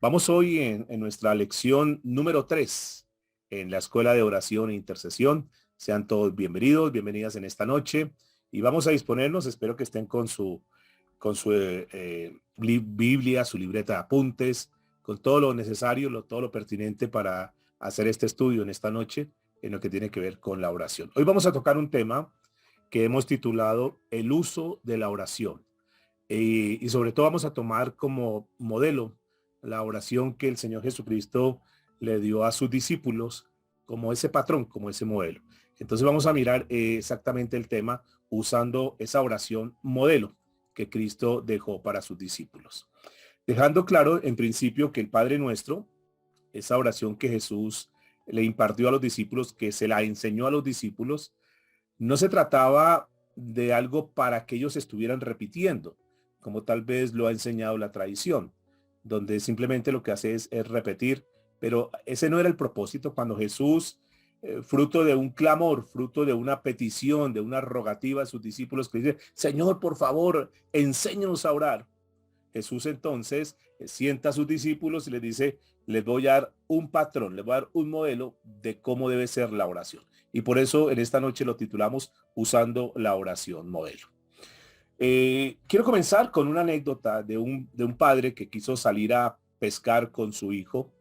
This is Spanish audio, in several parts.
Vamos hoy en nuestra lección número 3 en la Escuela de Oración e Intercesión. Sean todos bienvenidos, bienvenidas en esta noche y vamos a disponernos. Espero que estén con su Biblia, su libreta de apuntes, con todo lo necesario, todo lo pertinente para hacer este estudio en esta noche en lo que tiene que ver con la oración. Hoy vamos a tocar un tema que hemos titulado el uso de la oración. Y sobre todo vamos a tomar como modelo la oración que el Señor Jesucristo le dio a sus discípulos como ese patrón, como ese modelo. Entonces vamos a mirar exactamente el tema usando esa oración modelo que Cristo dejó para sus discípulos. Dejando claro en principio que el Padre Nuestro, esa oración que Jesús le impartió a los discípulos, que se la enseñó a los discípulos, no se trataba de algo para que ellos estuvieran repitiendo, como tal vez lo ha enseñado la tradición, donde simplemente lo que hace es repetir, pero ese no era el propósito cuando Jesús, fruto de un clamor, fruto de una petición, de una rogativa a sus discípulos que dice, Señor, por favor, enséñanos a orar. Jesús entonces sienta a sus discípulos y les dice, les voy a dar un patrón, les voy a dar un modelo de cómo debe ser la oración. Y por eso en esta noche lo titulamos Usando la oración modelo. Quiero comenzar con una anécdota de un padre que quiso salir a pescar con su hijo.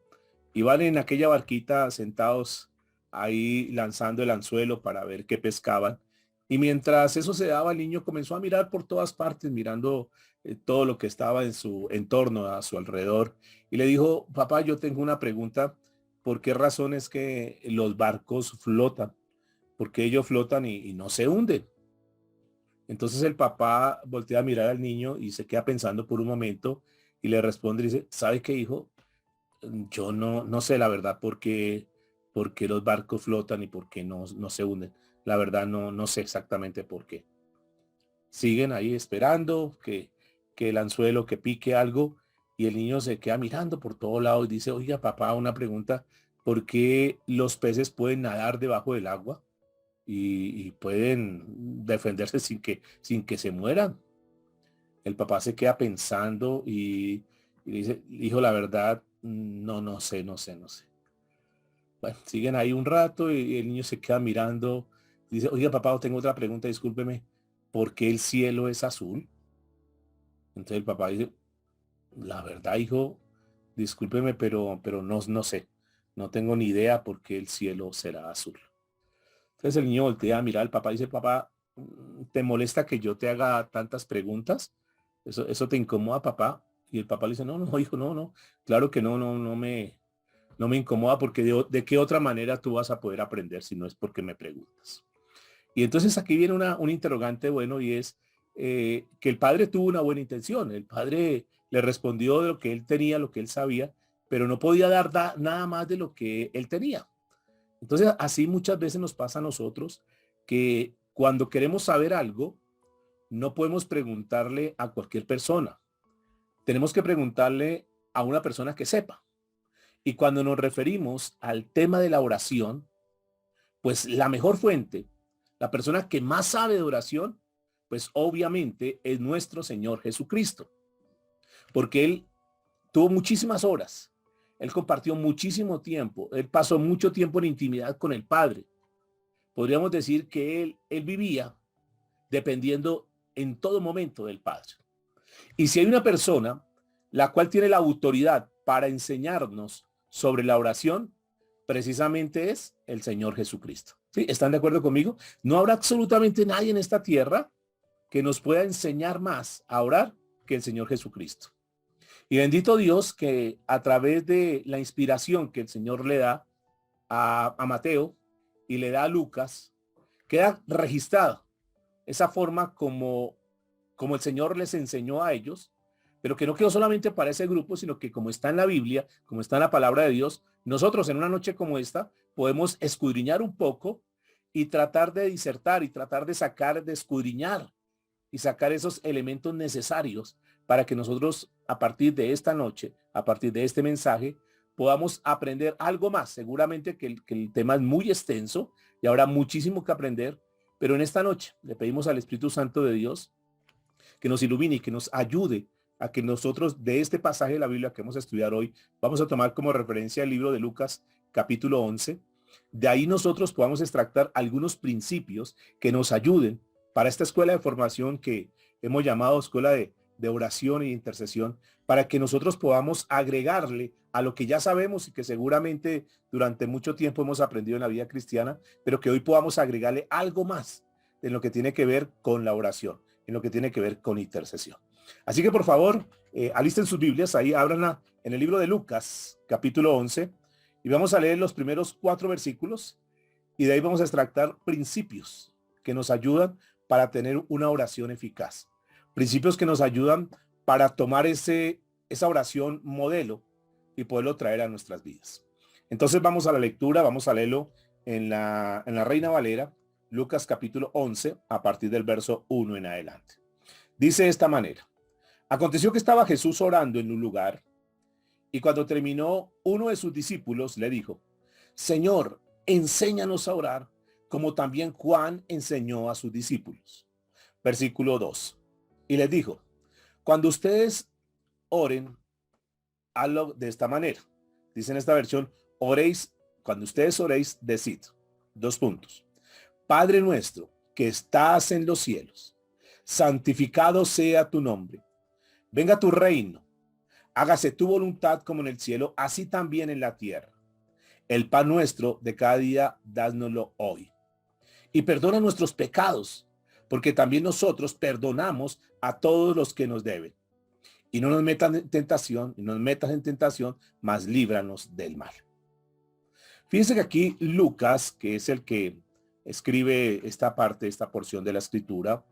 Iban en aquella barquita sentados ahí lanzando el anzuelo para ver qué pescaban. Y mientras eso se daba, el niño comenzó a mirar por todas partes, mirando todo lo que estaba en su entorno, a su alrededor. Y le dijo, papá, yo tengo una pregunta. ¿Por qué razón es que los barcos flotan? ¿Por qué ellos flotan y no se hunden? Entonces el papá voltea a mirar al niño y se queda pensando por un momento y le responde y dice, ¿sabe qué, hijo? Yo no sé la verdad por qué los barcos flotan y por qué no se hunden. La verdad no sé exactamente por qué. Siguen ahí esperando que el anzuelo, que pique algo, y el niño se queda mirando por todo lado y dice, oiga, papá, una pregunta, ¿por qué los peces pueden nadar debajo del agua y pueden defenderse sin que se mueran? El papá se queda pensando y dice, hijo, la verdad, no sé. Bueno, siguen ahí un rato y el niño se queda mirando. Dice, oiga, papá, tengo otra pregunta, discúlpeme. ¿Por qué el cielo es azul? Entonces el papá dice, la verdad, hijo, discúlpeme, pero no sé. No tengo ni idea por qué el cielo será azul. Entonces el niño voltea a mirar al papá y dice, papá, ¿te molesta que yo te haga tantas preguntas? ¿Eso te incomoda, papá? Y el papá le dice, no, hijo, no. Claro que no me incomoda porque de qué otra manera tú vas a poder aprender si no es porque me preguntas. Y entonces aquí viene un interrogante bueno y es que el padre tuvo una buena intención. El padre le respondió de lo que él tenía, lo que él sabía, pero no podía dar nada más de lo que él tenía. Entonces así muchas veces nos pasa a nosotros que cuando queremos saber algo, no podemos preguntarle a cualquier persona. Tenemos que preguntarle a una persona que sepa. Y cuando nos referimos al tema de la oración, pues la mejor fuente, la persona que más sabe de oración, pues obviamente es nuestro Señor Jesucristo, porque Él tuvo muchísimas horas, Él compartió muchísimo tiempo, Él pasó mucho tiempo en intimidad con el Padre. Podríamos decir que Él vivía dependiendo en todo momento del Padre. Y si hay una persona la cual tiene la autoridad para enseñarnos sobre la oración, precisamente es el Señor Jesucristo. ¿Sí? ¿Están de acuerdo conmigo? No habrá absolutamente nadie en esta tierra que nos pueda enseñar más a orar que el Señor Jesucristo. Y bendito Dios que a través de la inspiración que el Señor le da a Mateo y le da a Lucas, queda registrada esa forma como el Señor les enseñó a ellos, pero que no quedó solamente para ese grupo, sino que como está en la Biblia, como está en la palabra de Dios, nosotros en una noche como esta podemos escudriñar un poco y tratar de disertar y tratar de sacar, de escudriñar y sacar esos elementos necesarios para que nosotros a partir de esta noche, a partir de este mensaje, podamos aprender algo más. Seguramente que el tema es muy extenso y habrá muchísimo que aprender, pero en esta noche le pedimos al Espíritu Santo de Dios que nos ilumine y que nos ayude a que nosotros de este pasaje de la Biblia que vamos a estudiar hoy, vamos a tomar como referencia el libro de Lucas, capítulo 11. De ahí nosotros podamos extractar algunos principios que nos ayuden para esta escuela de formación que hemos llamado escuela de oración e intercesión, para que nosotros podamos agregarle a lo que ya sabemos y que seguramente durante mucho tiempo hemos aprendido en la vida cristiana, pero que hoy podamos agregarle algo más en lo que tiene que ver con la oración, en lo que tiene que ver con intercesión. Así que por favor, alisten sus Biblias, ahí ábranla en el libro de Lucas, capítulo 11, y vamos a leer los primeros 4 versículos, y de ahí vamos a extractar principios que nos ayudan para tener una oración eficaz. Principios que nos ayudan para tomar esa oración modelo y poderlo traer a nuestras vidas. Entonces vamos a la lectura, vamos a leerlo en la Reina Valera, Lucas capítulo 11, a partir del verso 1 en adelante. Dice de esta manera: aconteció que estaba Jesús orando en un lugar, y cuando terminó, uno de sus discípulos le dijo: Señor, enséñanos a orar, como también Juan enseñó a sus discípulos. Versículo 2. Y les dijo: cuando ustedes oren, hazlo de esta manera. Dice en esta versión: oréis, cuando ustedes oréis, decid, 2 puntos. Padre nuestro, que estás en los cielos, santificado sea tu nombre. Venga tu reino. Hágase tu voluntad como en el cielo, así también en la tierra. El pan nuestro de cada día, dánoslo hoy. Y perdona nuestros pecados, porque también nosotros perdonamos a todos los que nos deben. Y no nos metas en tentación, mas líbranos del mal. Fíjense que aquí Lucas, que es el que escribe esta parte, esta porción de la escritura,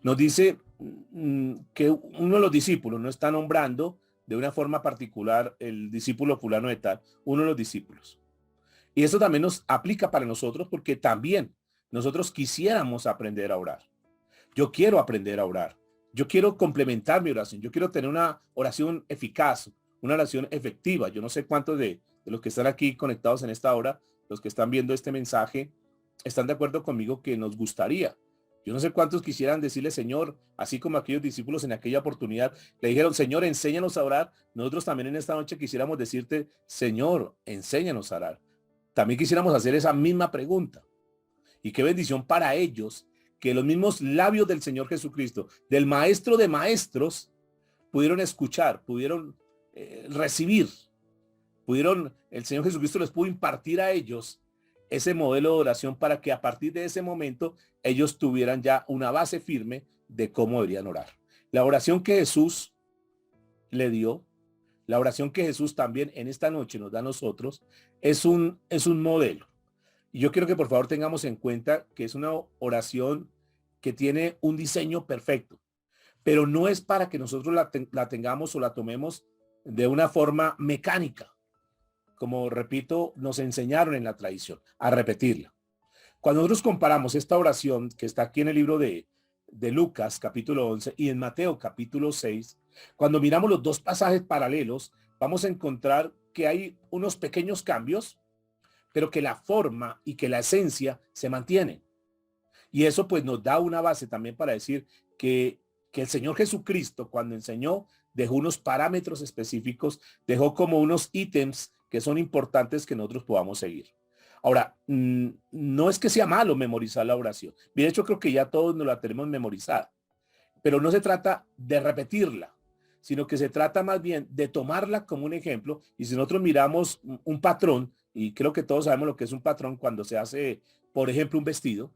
nos dice que uno de los discípulos no está nombrando de una forma particular el discípulo fulano de tal, uno de los discípulos. Y eso también nos aplica para nosotros, porque también nosotros quisiéramos aprender a orar. Yo quiero aprender a orar. Yo quiero complementar mi oración. Yo quiero tener una oración eficaz, una oración efectiva. Yo no sé cuántos de los que están aquí conectados en esta hora, los que están viendo este mensaje, están de acuerdo conmigo que nos gustaría. Yo no sé cuántos quisieran decirle: Señor, así como aquellos discípulos en aquella oportunidad le dijeron: Señor, enséñanos a orar. Nosotros también en esta noche quisiéramos decirte: Señor, enséñanos a orar. También quisiéramos hacer esa misma pregunta. Y qué bendición para ellos que los mismos labios del Señor Jesucristo, del Maestro de Maestros, pudieron escuchar, pudieron recibir, el Señor Jesucristo les pudo impartir a ellos ese modelo de oración para que a partir de ese momento ellos tuvieran ya una base firme de cómo deberían orar. La oración que Jesús le dio, la oración que Jesús también en esta noche nos da a nosotros, es un modelo. Y yo quiero que por favor tengamos en cuenta que es una oración que tiene un diseño perfecto, pero no es para que nosotros la tengamos o la tomemos de una forma mecánica, como repito, nos enseñaron en la tradición, a repetirla. Cuando nosotros comparamos esta oración que está aquí en el libro de Lucas, capítulo 11, y en Mateo, capítulo 6, cuando miramos los dos pasajes paralelos, vamos a encontrar que hay unos pequeños cambios, pero que la forma y que la esencia se mantienen. Y eso pues nos da una base también para decir que el Señor Jesucristo, cuando enseñó, dejó unos parámetros específicos, dejó como unos ítems que son importantes que nosotros podamos seguir. Ahora, no es que sea malo memorizar la oración. De hecho, creo que ya todos nos la tenemos memorizada. Pero no se trata de repetirla, sino que se trata más bien de tomarla como un ejemplo. Y si nosotros miramos un patrón, y creo que todos sabemos lo que es un patrón cuando se hace, por ejemplo, un vestido,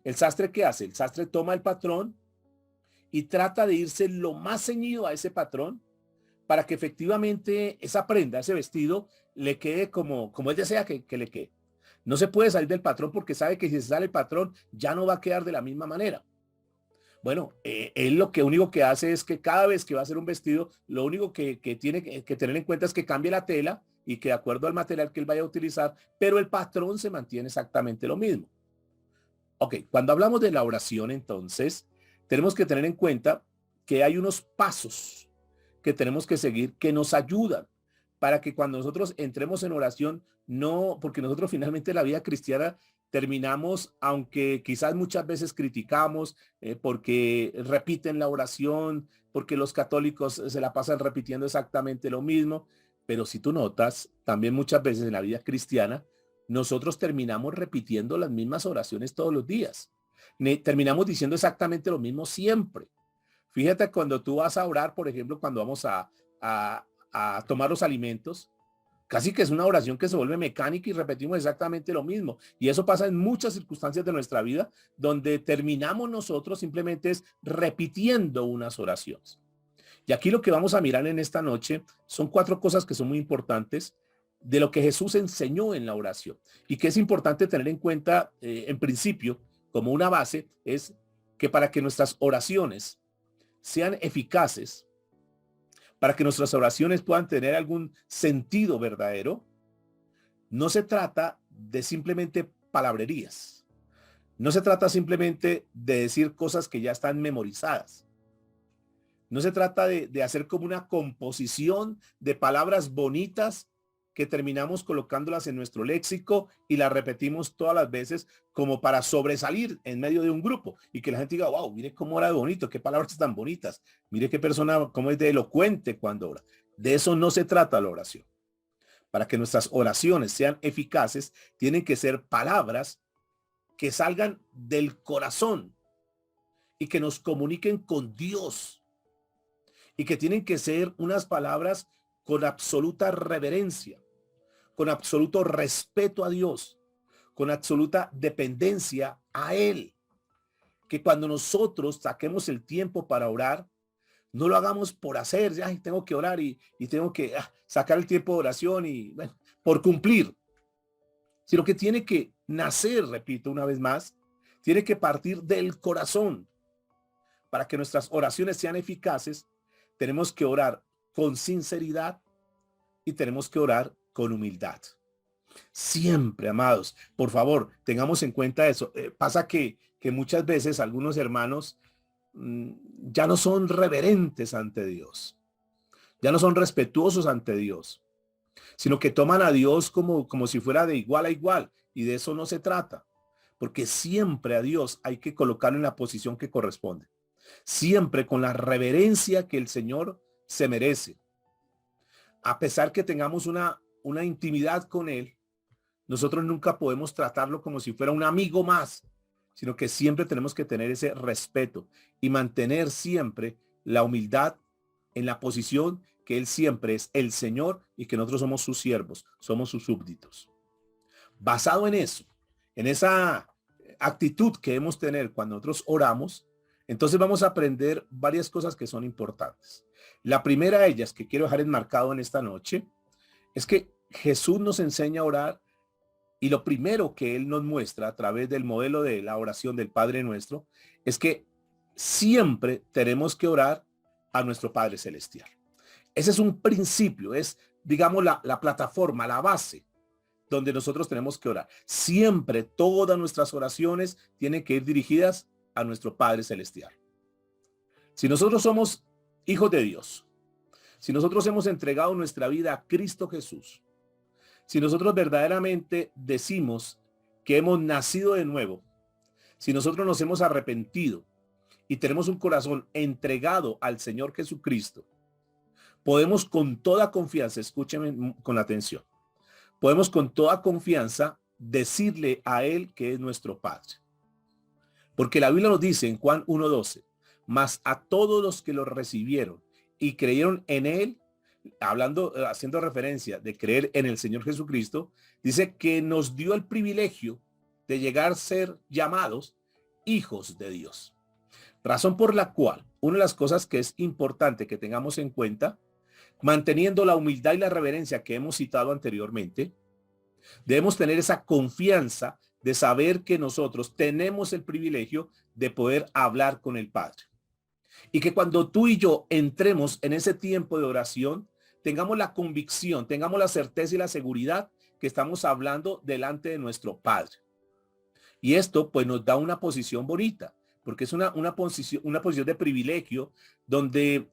el sastre, ¿qué hace? El sastre toma el patrón y trata de irse lo más ceñido a ese patrón para que efectivamente esa prenda, ese vestido, le quede como él desea que le quede. No se puede salir del patrón porque sabe que si se sale el patrón ya no va a quedar de la misma manera. Bueno, él lo que único que hace es que cada vez que va a hacer un vestido, lo único que tiene que tener en cuenta es que cambie la tela y que de acuerdo al material que él vaya a utilizar, pero el patrón se mantiene exactamente lo mismo. Ok, cuando hablamos de la oración, entonces, tenemos que tener en cuenta que hay unos pasos que tenemos que seguir que nos ayudan para que cuando nosotros entremos en oración, no, porque nosotros finalmente la vida cristiana terminamos, aunque quizás muchas veces criticamos porque repiten la oración, porque los católicos se la pasan repitiendo exactamente lo mismo, pero si tú notas, también muchas veces en la vida cristiana, nosotros terminamos repitiendo las mismas oraciones todos los días. Terminamos diciendo exactamente lo mismo siempre. Fíjate cuando tú vas a orar, por ejemplo, cuando vamos a tomar los alimentos, casi que es una oración que se vuelve mecánica y repetimos exactamente lo mismo. Y eso pasa en muchas circunstancias de nuestra vida, donde terminamos nosotros simplemente es repitiendo unas oraciones. Y aquí lo que vamos a mirar en esta noche son 4 cosas que son muy importantes de lo que Jesús enseñó en la oración y que es importante tener en cuenta en principio como una base es que para que nuestras oraciones sean eficaces, para que nuestras oraciones puedan tener algún sentido verdadero, no se trata de simplemente palabrerías. No se trata simplemente de decir cosas que ya están memorizadas. No se trata de hacer como una composición de palabras bonitas que terminamos colocándolas en nuestro léxico y las repetimos todas las veces como para sobresalir en medio de un grupo y que la gente diga, wow, mire cómo ora de bonito, qué palabras tan bonitas, mire qué persona, cómo es de elocuente cuando ora. De eso no se trata la oración. Para que nuestras oraciones sean eficaces, tienen que ser palabras que salgan del corazón y que nos comuniquen con Dios y que tienen que ser unas palabras con absoluta reverencia, con absoluto respeto a Dios, con absoluta dependencia a Él. Que cuando nosotros saquemos el tiempo para orar, no lo hagamos por hacer, ay, tengo que orar y tengo que sacar el tiempo de oración y bueno, por cumplir, sino que tiene que nacer, repito una vez más, tiene que partir del corazón. Para que nuestras oraciones sean eficaces, tenemos que orar con sinceridad y tenemos que orar con humildad. Siempre, amados, por favor, tengamos en cuenta eso. Pasa que muchas veces algunos hermanos ya no son reverentes ante Dios, ya no son respetuosos ante Dios, sino que toman a Dios como si fuera de igual a igual, y de eso no se trata, porque siempre a Dios hay que colocarlo en la posición que corresponde, siempre con la reverencia que el Señor se merece. A pesar que tengamos una intimidad con Él, nosotros nunca podemos tratarlo como si fuera un amigo más, sino que siempre tenemos que tener ese respeto y mantener siempre la humildad en la posición que Él siempre es el Señor y que nosotros somos sus siervos, somos sus súbditos. Basado en eso, en esa actitud que debemos tener cuando nosotros oramos, entonces vamos a aprender varias cosas que son importantes. La primera de ellas que quiero dejar enmarcado en esta noche es que Jesús nos enseña a orar y lo primero que Él nos muestra a través del modelo de la oración del Padre Nuestro es que siempre tenemos que orar a nuestro Padre Celestial. Ese es un principio, es, digamos, la plataforma, la base donde nosotros tenemos que orar. Siempre todas nuestras oraciones tienen que ir dirigidas a nuestro Padre Celestial. Si nosotros somos hijos de Dios, si nosotros hemos entregado nuestra vida a Cristo Jesús, si nosotros verdaderamente decimos que hemos nacido de nuevo, si nosotros nos hemos arrepentido y tenemos un corazón entregado al Señor Jesucristo, podemos con toda confianza, escúcheme con atención, podemos con toda confianza decirle a Él que es nuestro Padre. Porque la Biblia nos dice en Juan 1:12, mas a todos los que lo recibieron y creyeron en Él, haciendo referencia de creer en el Señor Jesucristo, dice que nos dio el privilegio de llegar a ser llamados hijos de Dios. Razón por la cual una de las cosas que es importante que tengamos en cuenta, manteniendo la humildad y la reverencia que hemos citado anteriormente, debemos tener esa confianza de saber que nosotros tenemos el privilegio de poder hablar con el Padre. Y que cuando tú y yo entremos en ese tiempo de oración, tengamos la convicción, tengamos la certeza y la seguridad que estamos hablando delante de nuestro Padre. Y esto pues nos da una posición bonita, porque es una posición de privilegio donde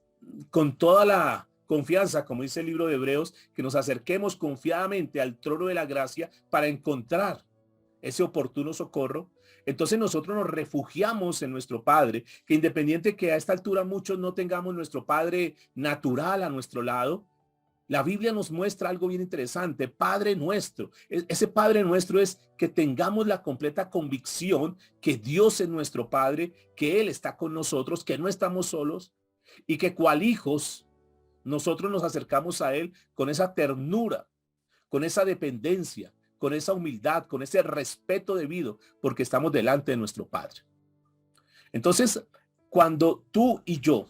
con toda la confianza, como dice el libro de Hebreos, que nos acerquemos confiadamente al trono de la gracia para encontrar ese oportuno socorro, entonces nosotros nos refugiamos en nuestro Padre, que independiente que a esta altura muchos no tengamos nuestro Padre natural a nuestro lado, la Biblia nos muestra algo bien interesante, Padre nuestro. Ese Padre nuestro es que tengamos la completa convicción que Dios es nuestro Padre, que Él está con nosotros, que no estamos solos y que cual hijos nosotros nos acercamos a Él con esa ternura, con esa dependencia, con esa humildad, con ese respeto debido, porque estamos delante de nuestro Padre. Entonces, cuando tú y yo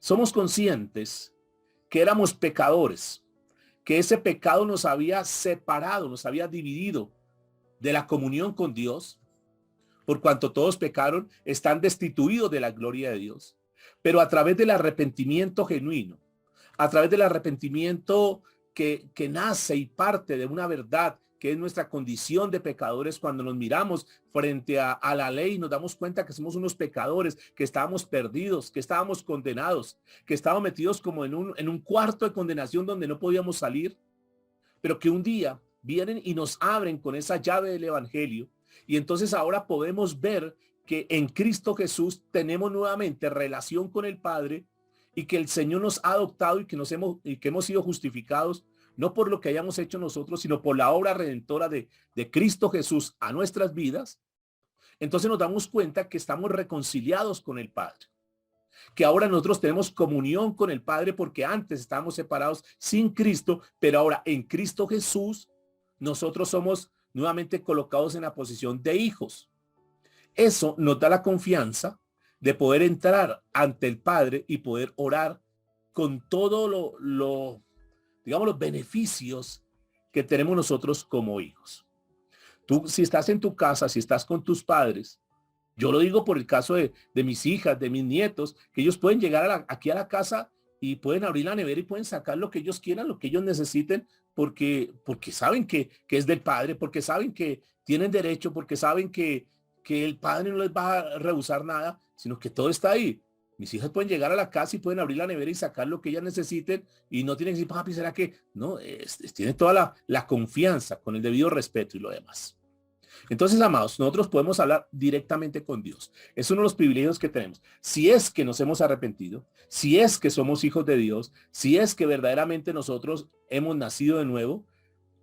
somos conscientes que éramos pecadores, que ese pecado nos había separado, nos había dividido de la comunión con Dios, por cuanto todos pecaron, están destituidos de la gloria de Dios. Pero a través del arrepentimiento genuino, a través del arrepentimiento que nace y parte de una verdad que es nuestra condición de pecadores, cuando nos miramos frente a la ley, nos damos cuenta que somos unos pecadores, que estábamos perdidos, que estábamos condenados, que estábamos metidos como en un cuarto de condenación donde no podíamos salir, pero que un día vienen y nos abren con esa llave del evangelio. Y entonces ahora podemos ver que en Cristo Jesús tenemos nuevamente relación con el Padre y que el Señor nos ha adoptado y que hemos sido justificados no por lo que hayamos hecho nosotros, sino por la obra redentora de Cristo Jesús a nuestras vidas. Entonces nos damos cuenta que estamos reconciliados con el Padre, que ahora nosotros tenemos comunión con el Padre porque antes estábamos separados sin Cristo, pero ahora en Cristo Jesús nosotros somos nuevamente colocados en la posición de hijos. Eso nos da la confianza de poder entrar ante el Padre y poder orar con todo digamos, los beneficios que tenemos nosotros como hijos. Tú, si estás en tu casa, si estás con tus padres, yo lo digo por el caso de mis hijas, de mis nietos, que ellos pueden llegar aquí a la casa y pueden abrir la nevera y pueden sacar lo que ellos quieran, lo que ellos necesiten, porque saben que es del Padre, porque saben que tienen derecho, porque saben que el Padre no les va a rehusar nada, sino que todo está ahí. Mis hijas pueden llegar a la casa y pueden abrir la nevera y sacar lo que ellas necesiten y no tienen que decir, papi, ¿será que? No, tienen toda la confianza con el debido respeto y lo demás. Entonces, amados, nosotros podemos hablar directamente con Dios. Es uno de los privilegios que tenemos. Si es que nos hemos arrepentido, si es que somos hijos de Dios, si es que verdaderamente nosotros hemos nacido de nuevo,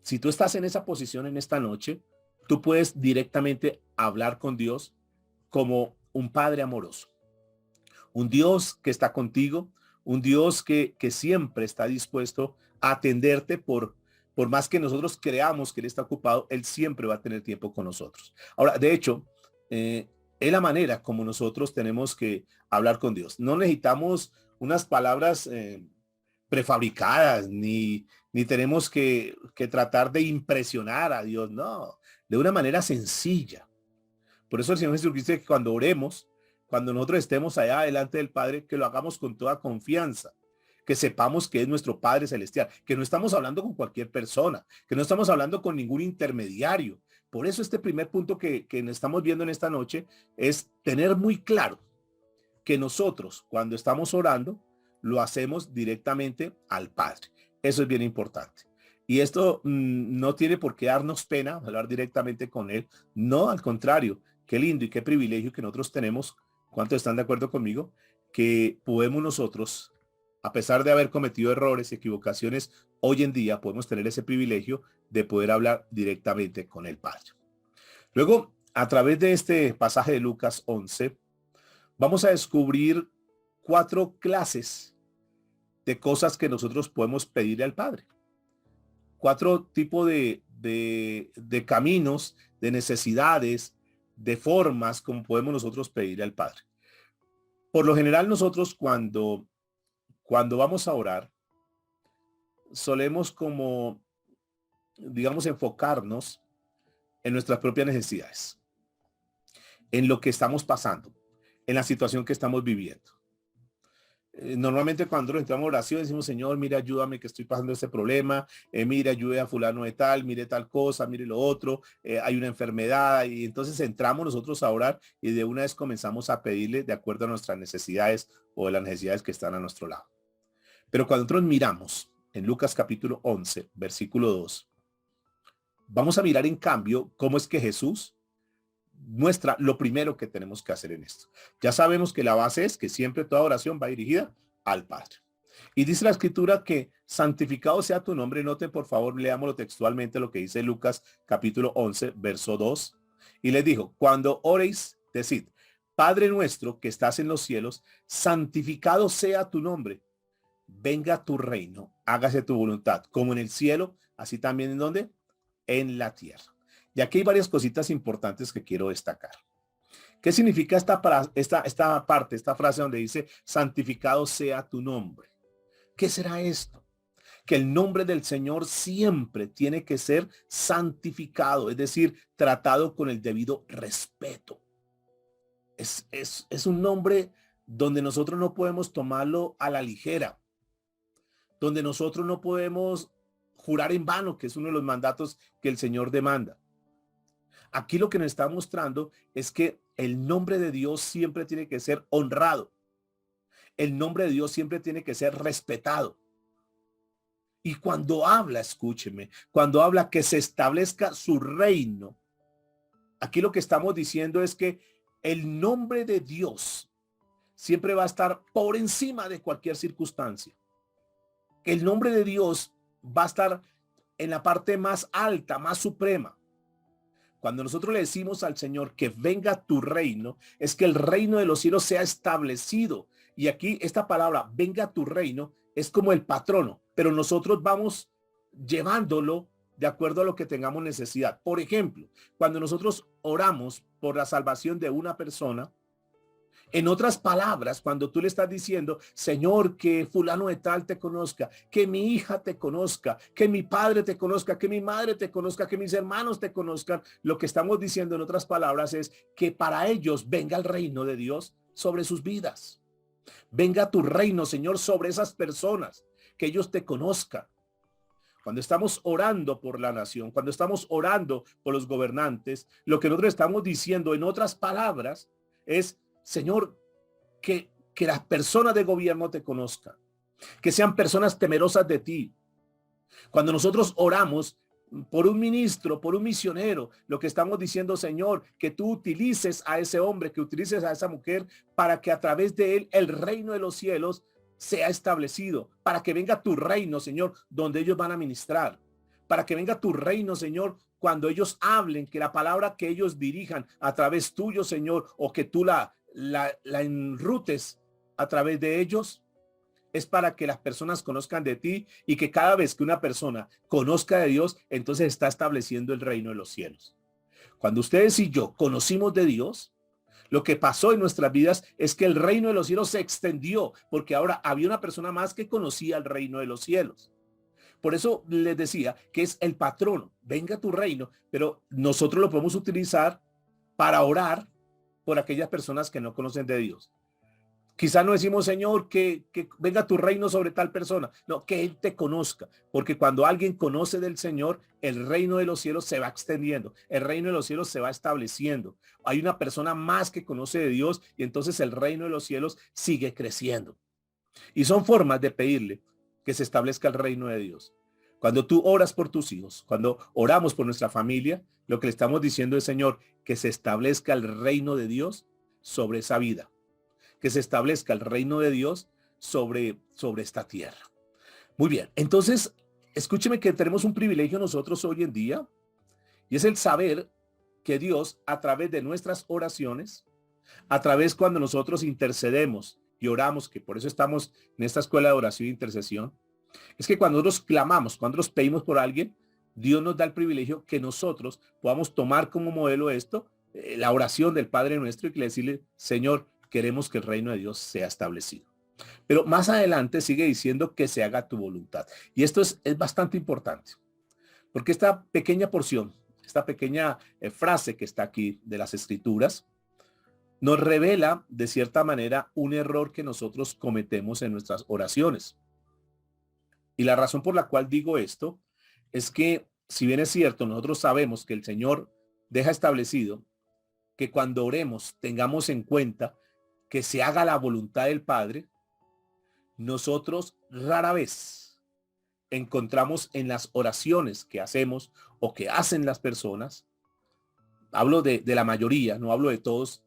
si tú estás en esa posición en esta noche, tú puedes directamente hablar con Dios como un Padre amoroso. Un Dios que está contigo, un Dios que siempre está dispuesto a atenderte por más que nosotros creamos que Él está ocupado, Él siempre va a tener tiempo con nosotros. Ahora, de hecho, es la manera como nosotros tenemos que hablar con Dios. No necesitamos unas palabras prefabricadas, ni tenemos que tratar de impresionar a Dios, no, de una manera sencilla. Por eso el Señor Jesucristo dice que cuando oremos, cuando nosotros estemos allá delante del Padre, que lo hagamos con toda confianza, que sepamos que es nuestro Padre Celestial, que no estamos hablando con cualquier persona, que no estamos hablando con ningún intermediario. Por eso este primer punto que estamos viendo en esta noche es tener muy claro que nosotros cuando estamos orando, lo hacemos directamente al Padre. Eso es bien importante. Y esto no tiene por qué darnos pena hablar directamente con Él. No, al contrario, qué lindo y qué privilegio que nosotros tenemos. ¿Cuántos están de acuerdo conmigo? Que podemos nosotros, a pesar de haber cometido errores y equivocaciones, hoy en día podemos tener ese privilegio de poder hablar directamente con el Padre. Luego, a través de este pasaje de Lucas 11, vamos a descubrir 4 clases de cosas que nosotros podemos pedirle al Padre. 4 tipos de caminos, de necesidades, de formas como podemos nosotros pedirle al Padre. Por lo general nosotros cuando vamos a orar, solemos como, digamos, enfocarnos en nuestras propias necesidades, en lo que estamos pasando, en la situación que estamos viviendo. Normalmente cuando entramos a oración decimos, Señor, mira, ayúdame que estoy pasando este problema, mire, ayude a fulano de tal, mire tal cosa, mire lo otro, hay una enfermedad, y entonces entramos nosotros a orar y de una vez comenzamos a pedirle de acuerdo a nuestras necesidades o de las necesidades que están a nuestro lado. Pero cuando nosotros miramos en Lucas capítulo 11, versículo 2, Vamos a mirar en cambio cómo es que Jesús muestra lo primero que tenemos que hacer en esto. Ya sabemos que la base es que siempre toda oración va dirigida al Padre. Y dice la escritura que santificado sea tu nombre. Noten por favor, leámoslo textualmente lo que dice Lucas capítulo 11, verso 2. Y les dijo, cuando oréis, decid, Padre nuestro que estás en los cielos, santificado sea tu nombre. Venga tu reino, hágase tu voluntad, como en el cielo, así también en donde, en la tierra. Y aquí hay varias cositas importantes que quiero destacar. ¿Qué significa esta parte, esta frase donde dice, santificado sea tu nombre? ¿Qué será esto? Que el nombre del Señor siempre tiene que ser santificado, es decir, tratado con el debido respeto. Es un nombre donde nosotros no podemos tomarlo a la ligera, donde nosotros no podemos jurar en vano, que es uno de los mandatos que el Señor demanda. Aquí lo que nos está mostrando es que el nombre de Dios siempre tiene que ser honrado. El nombre de Dios siempre tiene que ser respetado. Y cuando habla, escúcheme, cuando habla que se establezca su reino, aquí lo que estamos diciendo es que el nombre de Dios siempre va a estar por encima de cualquier circunstancia. El nombre de Dios va a estar en la parte más alta, más suprema. Cuando nosotros le decimos al Señor que venga tu reino, es que el reino de los cielos sea establecido. Y aquí esta palabra, venga tu reino, es como el patrono, pero nosotros vamos llevándolo de acuerdo a lo que tengamos necesidad. Por ejemplo, cuando nosotros oramos por la salvación de una persona, en otras palabras, cuando tú le estás diciendo, Señor, que fulano de tal te conozca, que mi hija te conozca, que mi padre te conozca, que mi madre te conozca, que mis hermanos te conozcan, lo que estamos diciendo en otras palabras es que para ellos venga el reino de Dios sobre sus vidas. Venga tu reino, Señor, sobre esas personas, que ellos te conozcan. Cuando estamos orando por la nación, cuando estamos orando por los gobernantes, lo que nosotros estamos diciendo en otras palabras es, Señor, que las personas de gobierno te conozcan, que sean personas temerosas de ti. Cuando nosotros oramos por un ministro, por un misionero, lo que estamos diciendo, Señor, que tú utilices a ese hombre, que utilices a esa mujer para que a través de él el reino de los cielos sea establecido, para que venga tu reino, Señor, donde ellos van a ministrar, para que venga tu reino, Señor, cuando ellos hablen, que la palabra que ellos dirijan a través tuyo, Señor, o que tú la enrutes a través de ellos, es para que las personas conozcan de ti y que cada vez que una persona conozca de Dios, entonces está estableciendo el reino de los cielos. Cuando ustedes y yo conocimos de Dios, lo que pasó en nuestras vidas es que el reino de los cielos se extendió, porque ahora había una persona más que conocía el reino de los cielos. Por eso les decía que es el patrono, venga tu reino, pero nosotros lo podemos utilizar para orar por aquellas personas que no conocen de Dios. Quizás no decimos, Señor, que venga tu reino sobre tal persona. No, que Él te conozca. Porque cuando alguien conoce del Señor, el reino de los cielos se va extendiendo. El reino de los cielos se va estableciendo. Hay una persona más que conoce de Dios y entonces el reino de los cielos sigue creciendo. Y son formas de pedirle que se establezca el reino de Dios. Cuando tú oras por tus hijos, cuando oramos por nuestra familia, lo que le estamos diciendo es, Señor, que se establezca el reino de Dios sobre esa vida. Que se establezca el reino de Dios sobre esta tierra. Muy bien, entonces, escúcheme que tenemos un privilegio nosotros hoy en día, y es el saber que Dios, a través de nuestras oraciones, a través cuando nosotros intercedemos y oramos, que por eso estamos en esta escuela de oración e intercesión, es que cuando nosotros clamamos, cuando nos pedimos por alguien, Dios nos da el privilegio que nosotros podamos tomar como modelo esto, la oración del Padre nuestro, y decirle, Señor, queremos que el reino de Dios sea establecido. Pero más adelante sigue diciendo que se haga tu voluntad. Y esto es bastante importante, porque esta pequeña porción, esta pequeña frase que está aquí de las Escrituras, nos revela de cierta manera un error que nosotros cometemos en nuestras oraciones. Y la razón por la cual digo esto es que, si bien es cierto, nosotros sabemos que el Señor deja establecido que cuando oremos tengamos en cuenta que se haga la voluntad del Padre, nosotros rara vez encontramos en las oraciones que hacemos o que hacen las personas, hablo de la mayoría, no hablo de todos,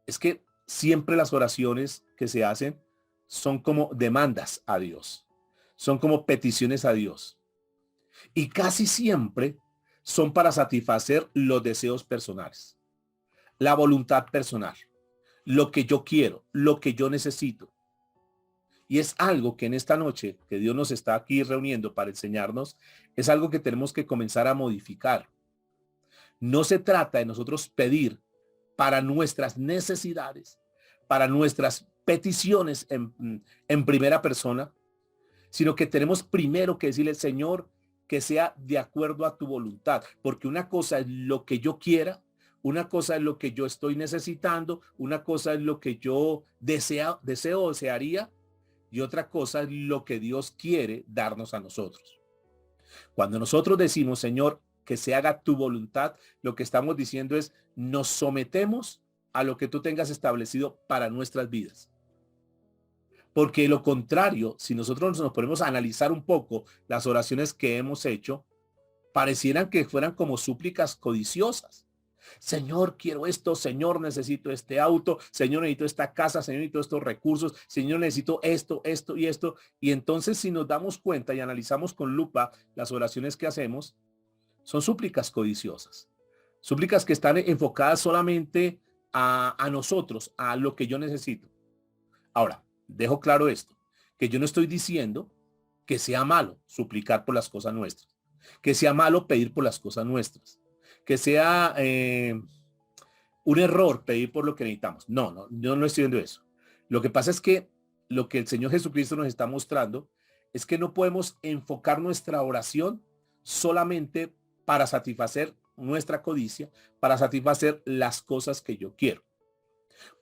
es que siempre las oraciones que se hacen son como demandas a Dios, son como peticiones a Dios. Y casi siempre son para satisfacer los deseos personales, la voluntad personal, lo que yo quiero, lo que yo necesito. Y es algo que en esta noche que Dios nos está aquí reuniendo para enseñarnos, es algo que tenemos que comenzar a modificar. No se trata de nosotros pedir para nuestras necesidades, para nuestras peticiones en primera persona, sino que tenemos primero que decirle, Señor, que sea de acuerdo a tu voluntad, porque una cosa es lo que yo quiera, una cosa es lo que yo estoy necesitando, una cosa es lo que yo deseo o desearía, y otra cosa es lo que Dios quiere darnos a nosotros. Cuando nosotros decimos, Señor, que se haga tu voluntad, lo que estamos diciendo es, nos sometemos a lo que tú tengas establecido para nuestras vidas. Porque lo contrario, si nosotros nos ponemos a analizar un poco las oraciones que hemos hecho, parecieran que fueran como súplicas codiciosas. Señor, quiero esto, Señor, necesito este auto, Señor, necesito esta casa, Señor, necesito estos recursos, Señor, necesito esto, esto y esto. Y entonces si nos damos cuenta y analizamos con lupa las oraciones que hacemos, son súplicas codiciosas. Súplicas que están enfocadas solamente a nosotros, a lo que yo necesito. Ahora, dejo claro esto, que yo no estoy diciendo que sea malo suplicar por las cosas nuestras, que sea malo pedir por las cosas nuestras, que sea un error pedir por lo que necesitamos. No, yo no estoy viendo eso. Lo que pasa es que lo que el Señor Jesucristo nos está mostrando es que no podemos enfocar nuestra oración solamente para satisfacer nuestra codicia, para satisfacer las cosas que yo quiero.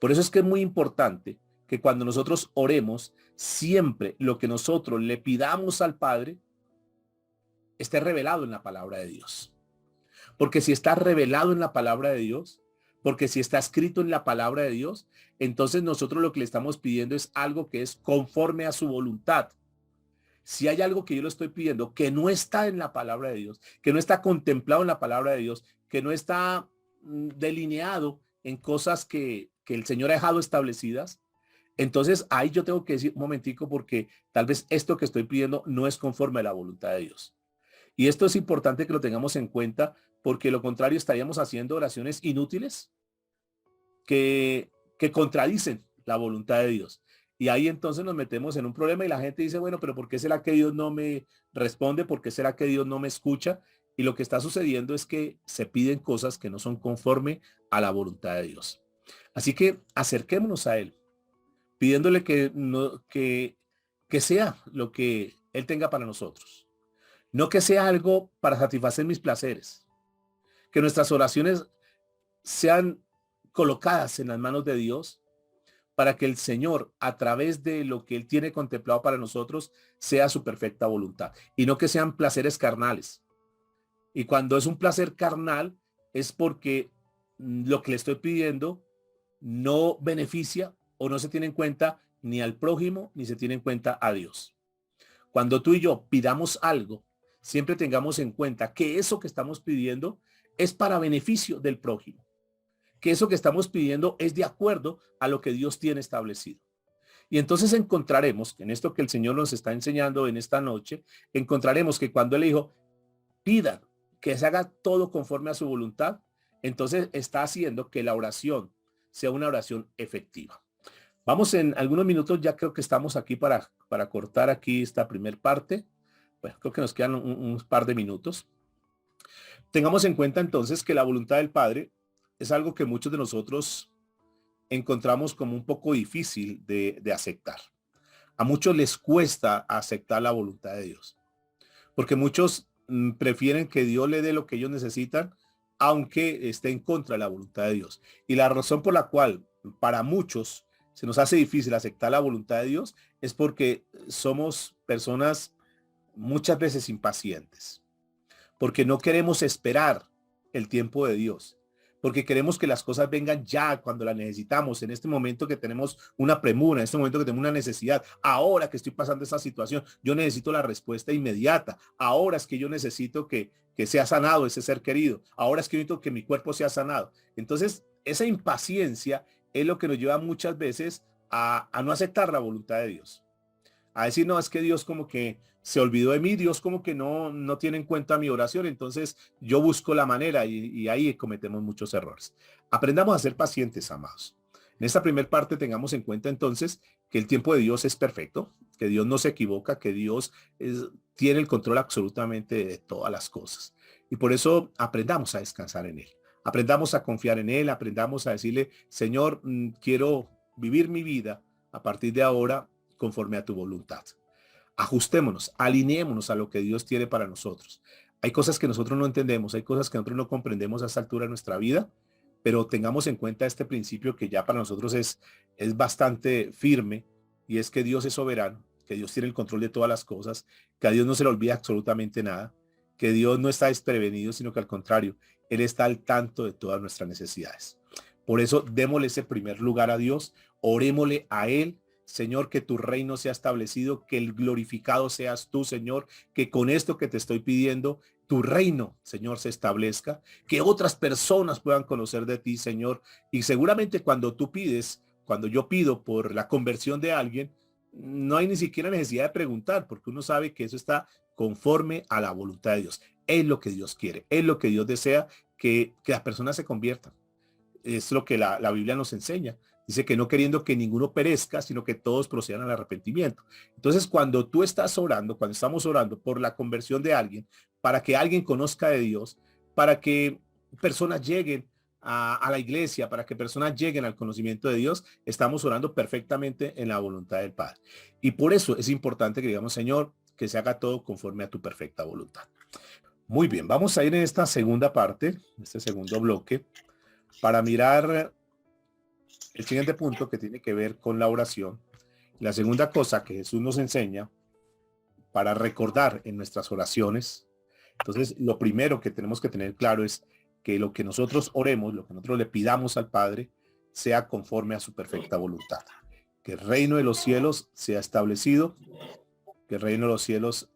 Por eso es que es muy importante que cuando nosotros oremos, siempre lo que nosotros le pidamos al Padre esté revelado en la palabra de Dios. Porque si está revelado en la palabra de Dios, porque si está escrito en la palabra de Dios, entonces nosotros lo que le estamos pidiendo es algo que es conforme a su voluntad. Si hay algo que yo le estoy pidiendo que no está en la palabra de Dios, que no está contemplado en la palabra de Dios, que no está delineado en cosas que el Señor ha dejado establecidas, entonces ahí yo tengo que decir un momentico porque tal vez esto que estoy pidiendo no es conforme a la voluntad de Dios. Y esto es importante que lo tengamos en cuenta porque lo contrario estaríamos haciendo oraciones inútiles que contradicen la voluntad de Dios. Y ahí entonces nos metemos en un problema y la gente dice, bueno, pero ¿por qué será que Dios no me responde? ¿Por qué será que Dios no me escucha? Y lo que está sucediendo es que se piden cosas que no son conforme a la voluntad de Dios. Así que acerquémonos a Él, pidiéndole que sea lo que Él tenga para nosotros. No que sea algo para satisfacer mis placeres. Que nuestras oraciones sean colocadas en las manos de Dios para que el Señor, a través de lo que Él tiene contemplado para nosotros, sea su perfecta voluntad. Y no que sean placeres carnales. Y cuando es un placer carnal, es porque lo que le estoy pidiendo no beneficia o no se tiene en cuenta ni al prójimo, ni se tiene en cuenta a Dios. Cuando tú y yo pidamos algo, siempre tengamos en cuenta que eso que estamos pidiendo es para beneficio del prójimo. Que eso que estamos pidiendo es de acuerdo a lo que Dios tiene establecido. Y entonces encontraremos, en esto que el Señor nos está enseñando en esta noche, encontraremos que cuando Él dijo, pidan que se haga todo conforme a su voluntad, entonces está haciendo que la oración sea una oración efectiva. Vamos en algunos minutos, ya creo que estamos aquí para cortar aquí esta primer parte. Bueno, creo que nos quedan un par de minutos. Tengamos en cuenta entonces que la voluntad del Padre es algo que muchos de nosotros encontramos como un poco difícil de aceptar. A muchos les cuesta aceptar la voluntad de Dios, porque muchos prefieren que Dios le dé lo que ellos necesitan, aunque esté en contra de la voluntad de Dios. Y la razón por la cual para muchos se nos hace difícil aceptar la voluntad de Dios es porque somos personas muchas veces impacientes, porque no queremos esperar el tiempo de Dios, porque queremos que las cosas vengan ya cuando las necesitamos, en este momento que tenemos una premura, en este momento que tenemos una necesidad, ahora que estoy pasando esta situación, yo necesito la respuesta inmediata, ahora es que yo necesito que que sea sanado ese ser querido. Ahora es que necesito que mi cuerpo sea sanado. Entonces, esa impaciencia es lo que nos lleva muchas veces a no aceptar la voluntad de Dios. A decir, no, es que Dios como que se olvidó de mí, Dios como que no tiene en cuenta mi oración, entonces yo busco la manera y ahí cometemos muchos errores. Aprendamos a ser pacientes, amados. En esta primera parte tengamos en cuenta entonces que el tiempo de Dios es perfecto, que Dios no se equivoca, que Dios tiene el control absolutamente de todas las cosas. Y por eso aprendamos a descansar en Él. Aprendamos a confiar en Él, aprendamos a decirle, Señor, quiero vivir mi vida a partir de ahora conforme a tu voluntad. Ajustémonos, alineémonos a lo que Dios tiene para nosotros. Hay cosas que nosotros no entendemos, hay cosas que nosotros no comprendemos a esta altura de nuestra vida, pero tengamos en cuenta este principio que ya para nosotros es bastante firme, y es que Dios es soberano, que Dios tiene el control de todas las cosas, que a Dios no se le olvida absolutamente nada, que Dios no está desprevenido, sino que al contrario, Él está al tanto de todas nuestras necesidades. Por eso démosle ese primer lugar a Dios, orémosle a Él. Señor, que tu reino sea establecido, que el glorificado seas tú, Señor, que con esto que te estoy pidiendo, tu reino, Señor, se establezca, que otras personas puedan conocer de ti, Señor. Y seguramente cuando tú pides, cuando yo pido por la conversión de alguien, no hay ni siquiera necesidad de preguntar, porque uno sabe que eso está conforme a la voluntad de Dios. Es lo que Dios quiere, es lo que Dios desea, que las personas se conviertan. Es lo que la Biblia nos enseña. Dice que no queriendo que ninguno perezca, sino que todos procedan al arrepentimiento. Entonces, cuando tú estás orando, cuando estamos orando por la conversión de alguien, para que alguien conozca de Dios, para que personas lleguen a la iglesia, para que personas lleguen al conocimiento de Dios, estamos orando perfectamente en la voluntad del Padre. Y por eso es importante que digamos, Señor, que se haga todo conforme a tu perfecta voluntad. Muy bien, vamos a ir en esta segunda parte, este segundo bloque, para mirar el siguiente punto que tiene que ver con la oración. La segunda cosa que Jesús nos enseña para recordar en nuestras oraciones. Entonces, lo primero que tenemos que tener claro es que lo que nosotros oremos, lo que nosotros le pidamos al Padre, sea conforme a su perfecta voluntad. Que el reino de los cielos sea establecido, que el reino de los cielos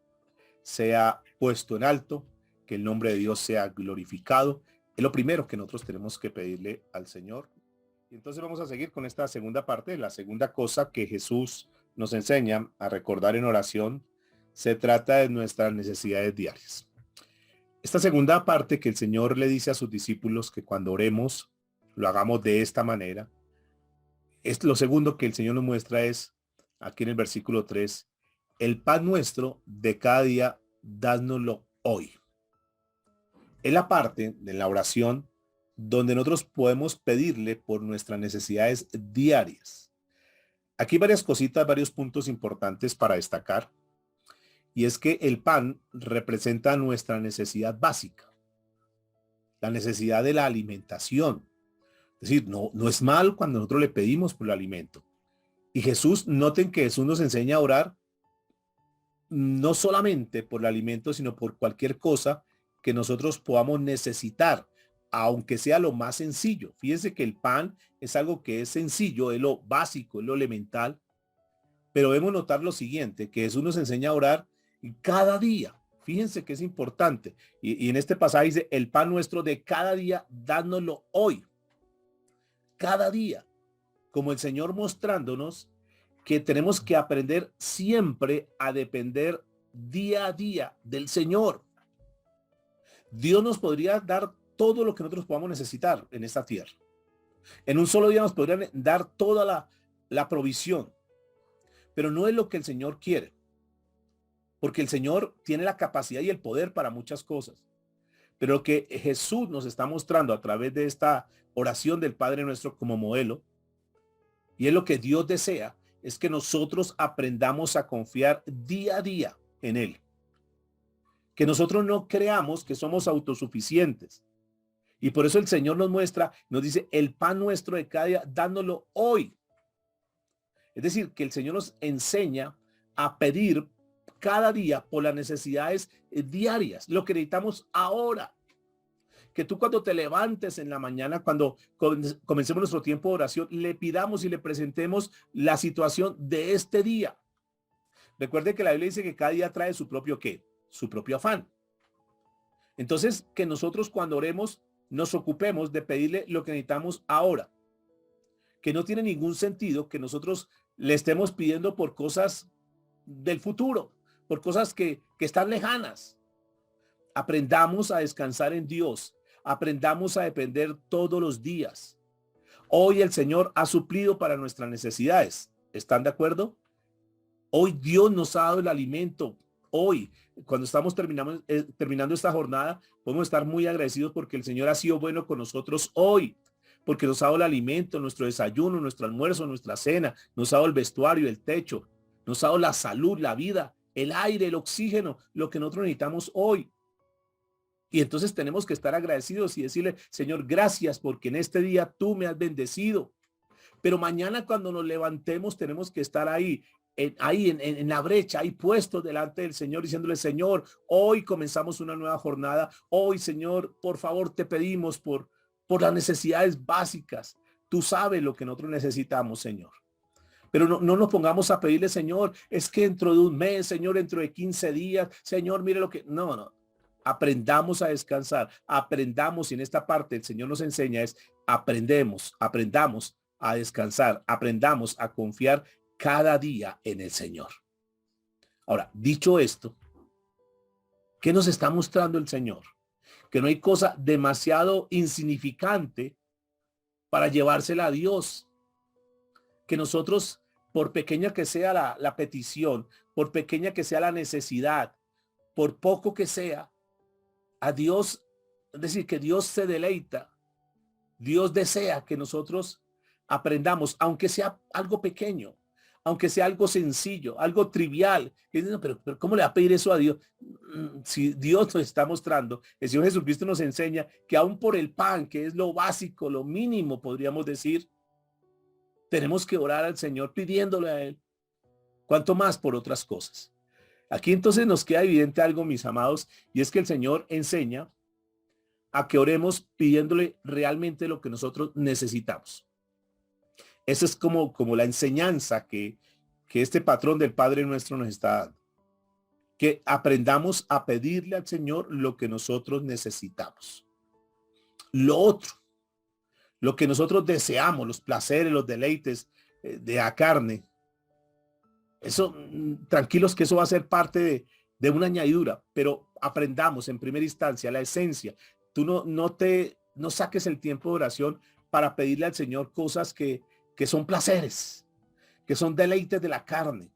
sea puesto en alto, que el nombre de Dios sea glorificado. Es lo primero que nosotros tenemos que pedirle al Señor. Y entonces vamos a seguir con esta segunda parte. La segunda cosa que Jesús nos enseña a recordar en oración se trata de nuestras necesidades diarias. Esta segunda parte que el Señor le dice a sus discípulos que cuando oremos lo hagamos de esta manera. Es lo segundo que el Señor nos muestra es aquí en el versículo 3, el pan nuestro de cada día, dánoslo hoy. Es la parte de la oración donde nosotros podemos pedirle por nuestras necesidades diarias. Aquí varias cositas, varios puntos importantes para destacar. Y es que el pan representa nuestra necesidad básica, la necesidad de la alimentación. Es decir, no es mal cuando nosotros le pedimos por el alimento. Y Jesús, noten que Jesús nos enseña a orar no solamente por el alimento, sino por cualquier cosa que nosotros podamos necesitar, aunque sea lo más sencillo. Fíjense que el pan es algo que es sencillo, es lo básico, es lo elemental, pero debemos notar lo siguiente, que Jesús nos enseña a orar cada día. Fíjense que es importante. Y en este pasaje dice, el pan nuestro de cada día, dánoslo hoy. Cada día. Como el Señor mostrándonos que tenemos que aprender siempre a depender día a día del Señor. Dios nos podría dar todo lo que nosotros podamos necesitar en esta tierra. En un solo día nos podrían dar toda la provisión. Pero no es lo que el Señor quiere. Porque el Señor tiene la capacidad y el poder para muchas cosas. Pero lo que Jesús nos está mostrando a través de esta oración del Padre Nuestro como modelo, y es lo que Dios desea, es que nosotros aprendamos a confiar día a día en Él. Que nosotros no creamos que somos autosuficientes. Y por eso el Señor nos muestra, nos dice, el pan nuestro de cada día, dándolo hoy. Es decir, que el Señor nos enseña a pedir cada día por las necesidades diarias, lo que necesitamos ahora. Que tú cuando te levantes en la mañana, cuando comencemos nuestro tiempo de oración, le pidamos y le presentemos la situación de este día. Recuerde que la Biblia dice que cada día trae su propio ¿qué? Su propio afán. Entonces, que nosotros cuando oremos nos ocupemos de pedirle lo que necesitamos ahora, que no tiene ningún sentido que nosotros le estemos pidiendo por cosas del futuro, por cosas que están lejanas. Aprendamos a descansar en Dios, aprendamos a depender todos los días. Hoy el Señor ha suplido para nuestras necesidades. ¿Están de acuerdo? Hoy Dios nos ha dado el alimento. Hoy, cuando estamos terminando esta jornada, podemos estar muy agradecidos porque el Señor ha sido bueno con nosotros hoy, porque nos ha dado el alimento, nuestro desayuno, nuestro almuerzo, nuestra cena, nos ha dado el vestuario, el techo, nos ha dado la salud, la vida, el aire, el oxígeno, lo que nosotros necesitamos hoy. Y entonces tenemos que estar agradecidos y decirle, Señor, gracias porque en este día tú me has bendecido. Pero mañana cuando nos levantemos tenemos que estar ahí en la brecha, ahí puestos delante del Señor, diciéndole, Señor, hoy comenzamos una nueva jornada. Hoy, Señor, por favor, te pedimos por las necesidades básicas. Tú sabes lo que nosotros necesitamos, Señor. Pero no nos pongamos a pedirle, Señor, es que dentro de un mes, Señor, dentro de 15 días, Señor, mire lo que... No. Aprendamos a descansar, aprendamos, y en esta parte el Señor nos enseña es aprendamos a descansar, aprendamos a confiar cada día en el Señor. Ahora, dicho esto, ¿qué nos está mostrando el Señor? Que no hay cosa demasiado insignificante para llevársela a Dios. Que nosotros, por pequeña que sea la petición, por pequeña que sea la necesidad, por poco que sea, a Dios, es decir, que Dios se deleita, Dios desea que nosotros aprendamos, aunque sea algo pequeño, aunque sea algo sencillo, algo trivial. Pero ¿cómo le va a pedir eso a Dios? Si Dios nos está mostrando, el Señor Jesucristo nos enseña que aún por el pan, que es lo básico, lo mínimo, podríamos decir, tenemos que orar al Señor pidiéndole a Él, cuanto más por otras cosas. Aquí entonces nos queda evidente algo, mis amados, y es que el Señor enseña a que oremos pidiéndole realmente lo que nosotros necesitamos. Esa es como la enseñanza que este patrón del Padre Nuestro nos está dando. Que aprendamos a pedirle al Señor lo que nosotros necesitamos. Lo otro, lo que nosotros deseamos, los placeres, los deleites de la carne, eso, tranquilos que eso va a ser parte de una añadidura, pero aprendamos en primera instancia la esencia. Tú no saques el tiempo de oración para pedirle al Señor cosas que son placeres, que son deleites de la carne.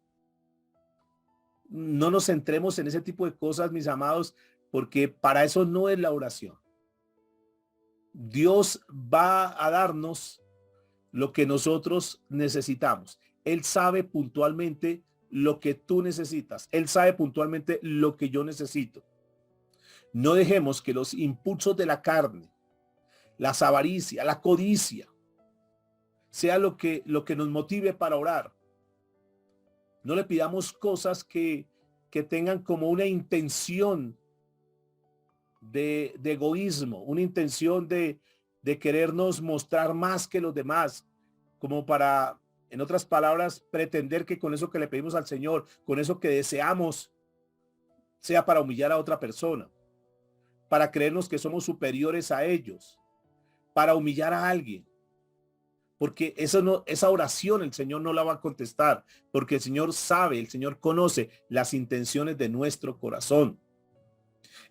No nos centremos en ese tipo de cosas, mis amados, porque para eso no es la oración. Dios va a darnos lo que nosotros necesitamos. Él sabe puntualmente lo que tú necesitas. Él sabe puntualmente lo que yo necesito. No dejemos que los impulsos de la carne, las avaricias, la codicia, sea lo que nos motive para orar. No le pidamos cosas que tengan como una intención de egoísmo, una intención de querernos mostrar más que los demás, como para, en otras palabras, pretender que con eso que le pedimos al Señor, con eso que deseamos, sea para humillar a otra persona, para creernos que somos superiores a ellos, para humillar a alguien. Porque esa oración el Señor no la va a contestar, porque el Señor sabe, el Señor conoce las intenciones de nuestro corazón.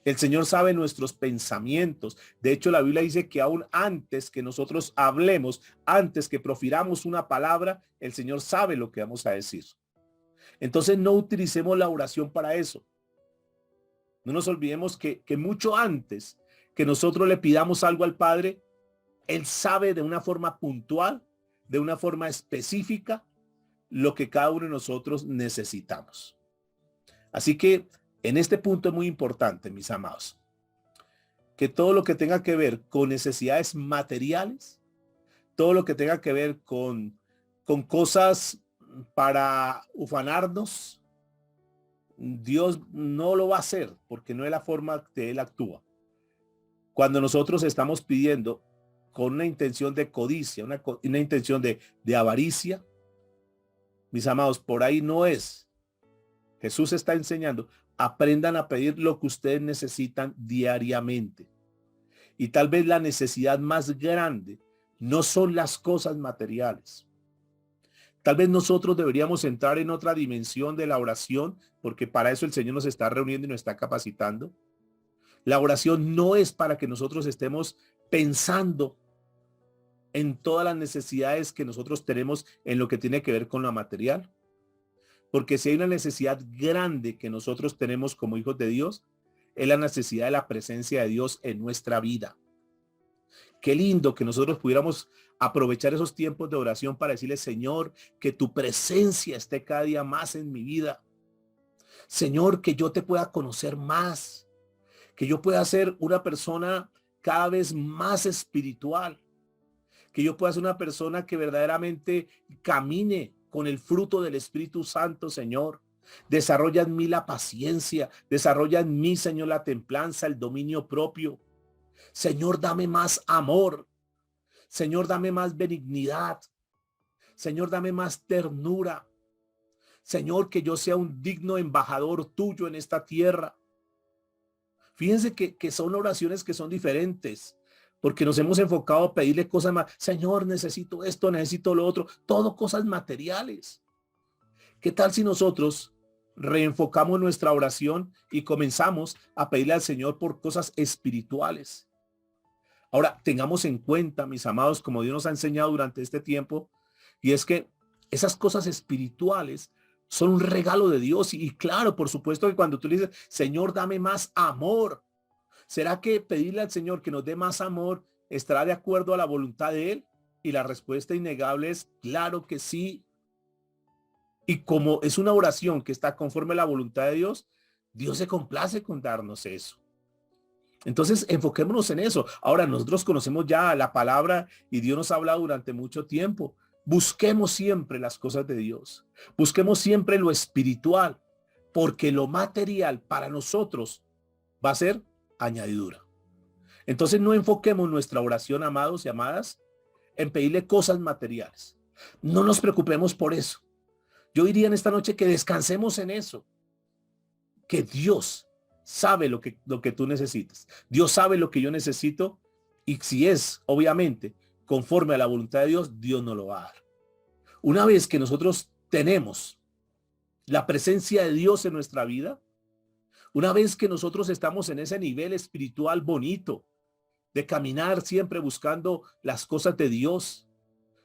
El Señor sabe nuestros pensamientos. De hecho, la Biblia dice que aún antes que nosotros hablemos, antes que profiramos una palabra, el Señor sabe lo que vamos a decir. Entonces no utilicemos la oración para eso. No nos olvidemos que mucho antes que nosotros le pidamos algo al Padre, Él sabe de una forma puntual, de una forma específica, lo que cada uno de nosotros necesitamos. Así que en este punto es muy importante, mis amados, que todo lo que tenga que ver con necesidades materiales, todo lo que tenga que ver con cosas para ufanarnos, Dios no lo va a hacer porque no es la forma que Él actúa. Cuando nosotros estamos pidiendo con una intención de codicia, una intención de avaricia, mis amados, por ahí no es. Jesús está enseñando, aprendan a pedir lo que ustedes necesitan diariamente. Y tal vez la necesidad más grande no son las cosas materiales. Tal vez nosotros deberíamos entrar en otra dimensión de la oración, porque para eso el Señor nos está reuniendo y nos está capacitando. La oración no es para que nosotros estemos pensando en todas las necesidades que nosotros tenemos en lo que tiene que ver con lo material. Porque si hay una necesidad grande que nosotros tenemos como hijos de Dios, es la necesidad de la presencia de Dios en nuestra vida. Qué lindo que nosotros pudiéramos aprovechar esos tiempos de oración para decirle, Señor, que tu presencia esté cada día más en mi vida. Señor, que yo te pueda conocer más, que yo pueda ser una persona cada vez más espiritual, que yo pueda ser una persona que verdaderamente camine con el fruto del Espíritu Santo, Señor. Desarrolla en mí la paciencia, desarrolla en mí, Señor, la templanza, el dominio propio. Señor, dame más amor. Señor, dame más benignidad. Señor, dame más ternura. Señor, que yo sea un digno embajador tuyo en esta tierra. Fíjense que son oraciones que son diferentes, porque nos hemos enfocado a pedirle cosas más. Señor, necesito esto, necesito lo otro, todo cosas materiales. ¿Qué tal si nosotros reenfocamos nuestra oración y comenzamos a pedirle al Señor por cosas espirituales? Ahora, tengamos en cuenta, mis amados, como Dios nos ha enseñado durante este tiempo, y es que esas cosas espirituales son un regalo de Dios. Y claro, por supuesto que cuando tú le dices, Señor, dame más amor, ¿será que pedirle al Señor que nos dé más amor estará de acuerdo a la voluntad de Él? Y la respuesta innegable es claro que sí. Y como es una oración que está conforme a la voluntad de Dios, Dios se complace con darnos eso. Entonces, enfoquémonos en eso. Ahora, nosotros conocemos ya la palabra y Dios nos ha hablado durante mucho tiempo. Busquemos siempre las cosas de Dios. Busquemos siempre lo espiritual, porque lo material para nosotros va a ser añadidura. Entonces, no enfoquemos nuestra oración, amados y amadas, en pedirle cosas materiales. No nos preocupemos por eso. Yo diría en esta noche que descansemos en eso, que Dios sabe lo que tú necesitas. Dios sabe lo que yo necesito y si es, obviamente, conforme a la voluntad de Dios, Dios nos lo va a dar. Una vez que nosotros tenemos la presencia de Dios en nuestra vida, una vez que nosotros estamos en ese nivel espiritual bonito, de caminar siempre buscando las cosas de Dios,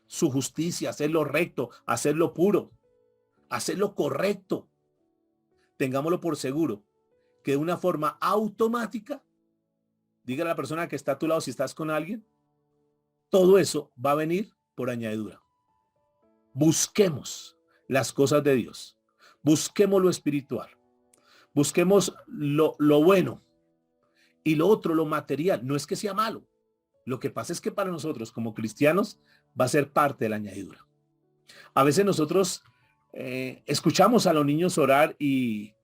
su justicia, hacer lo recto, hacer lo puro, hacer lo correcto, tengámoslo por seguro, que de una forma automática, diga a la persona que está a tu lado si estás con alguien, todo eso va a venir por añadidura. Busquemos las cosas de Dios, busquemos lo espiritual, busquemos lo bueno y lo otro, lo material. No es que sea malo, lo que pasa es que para nosotros como cristianos va a ser parte de la añadidura. A veces nosotros escuchamos a los niños orar y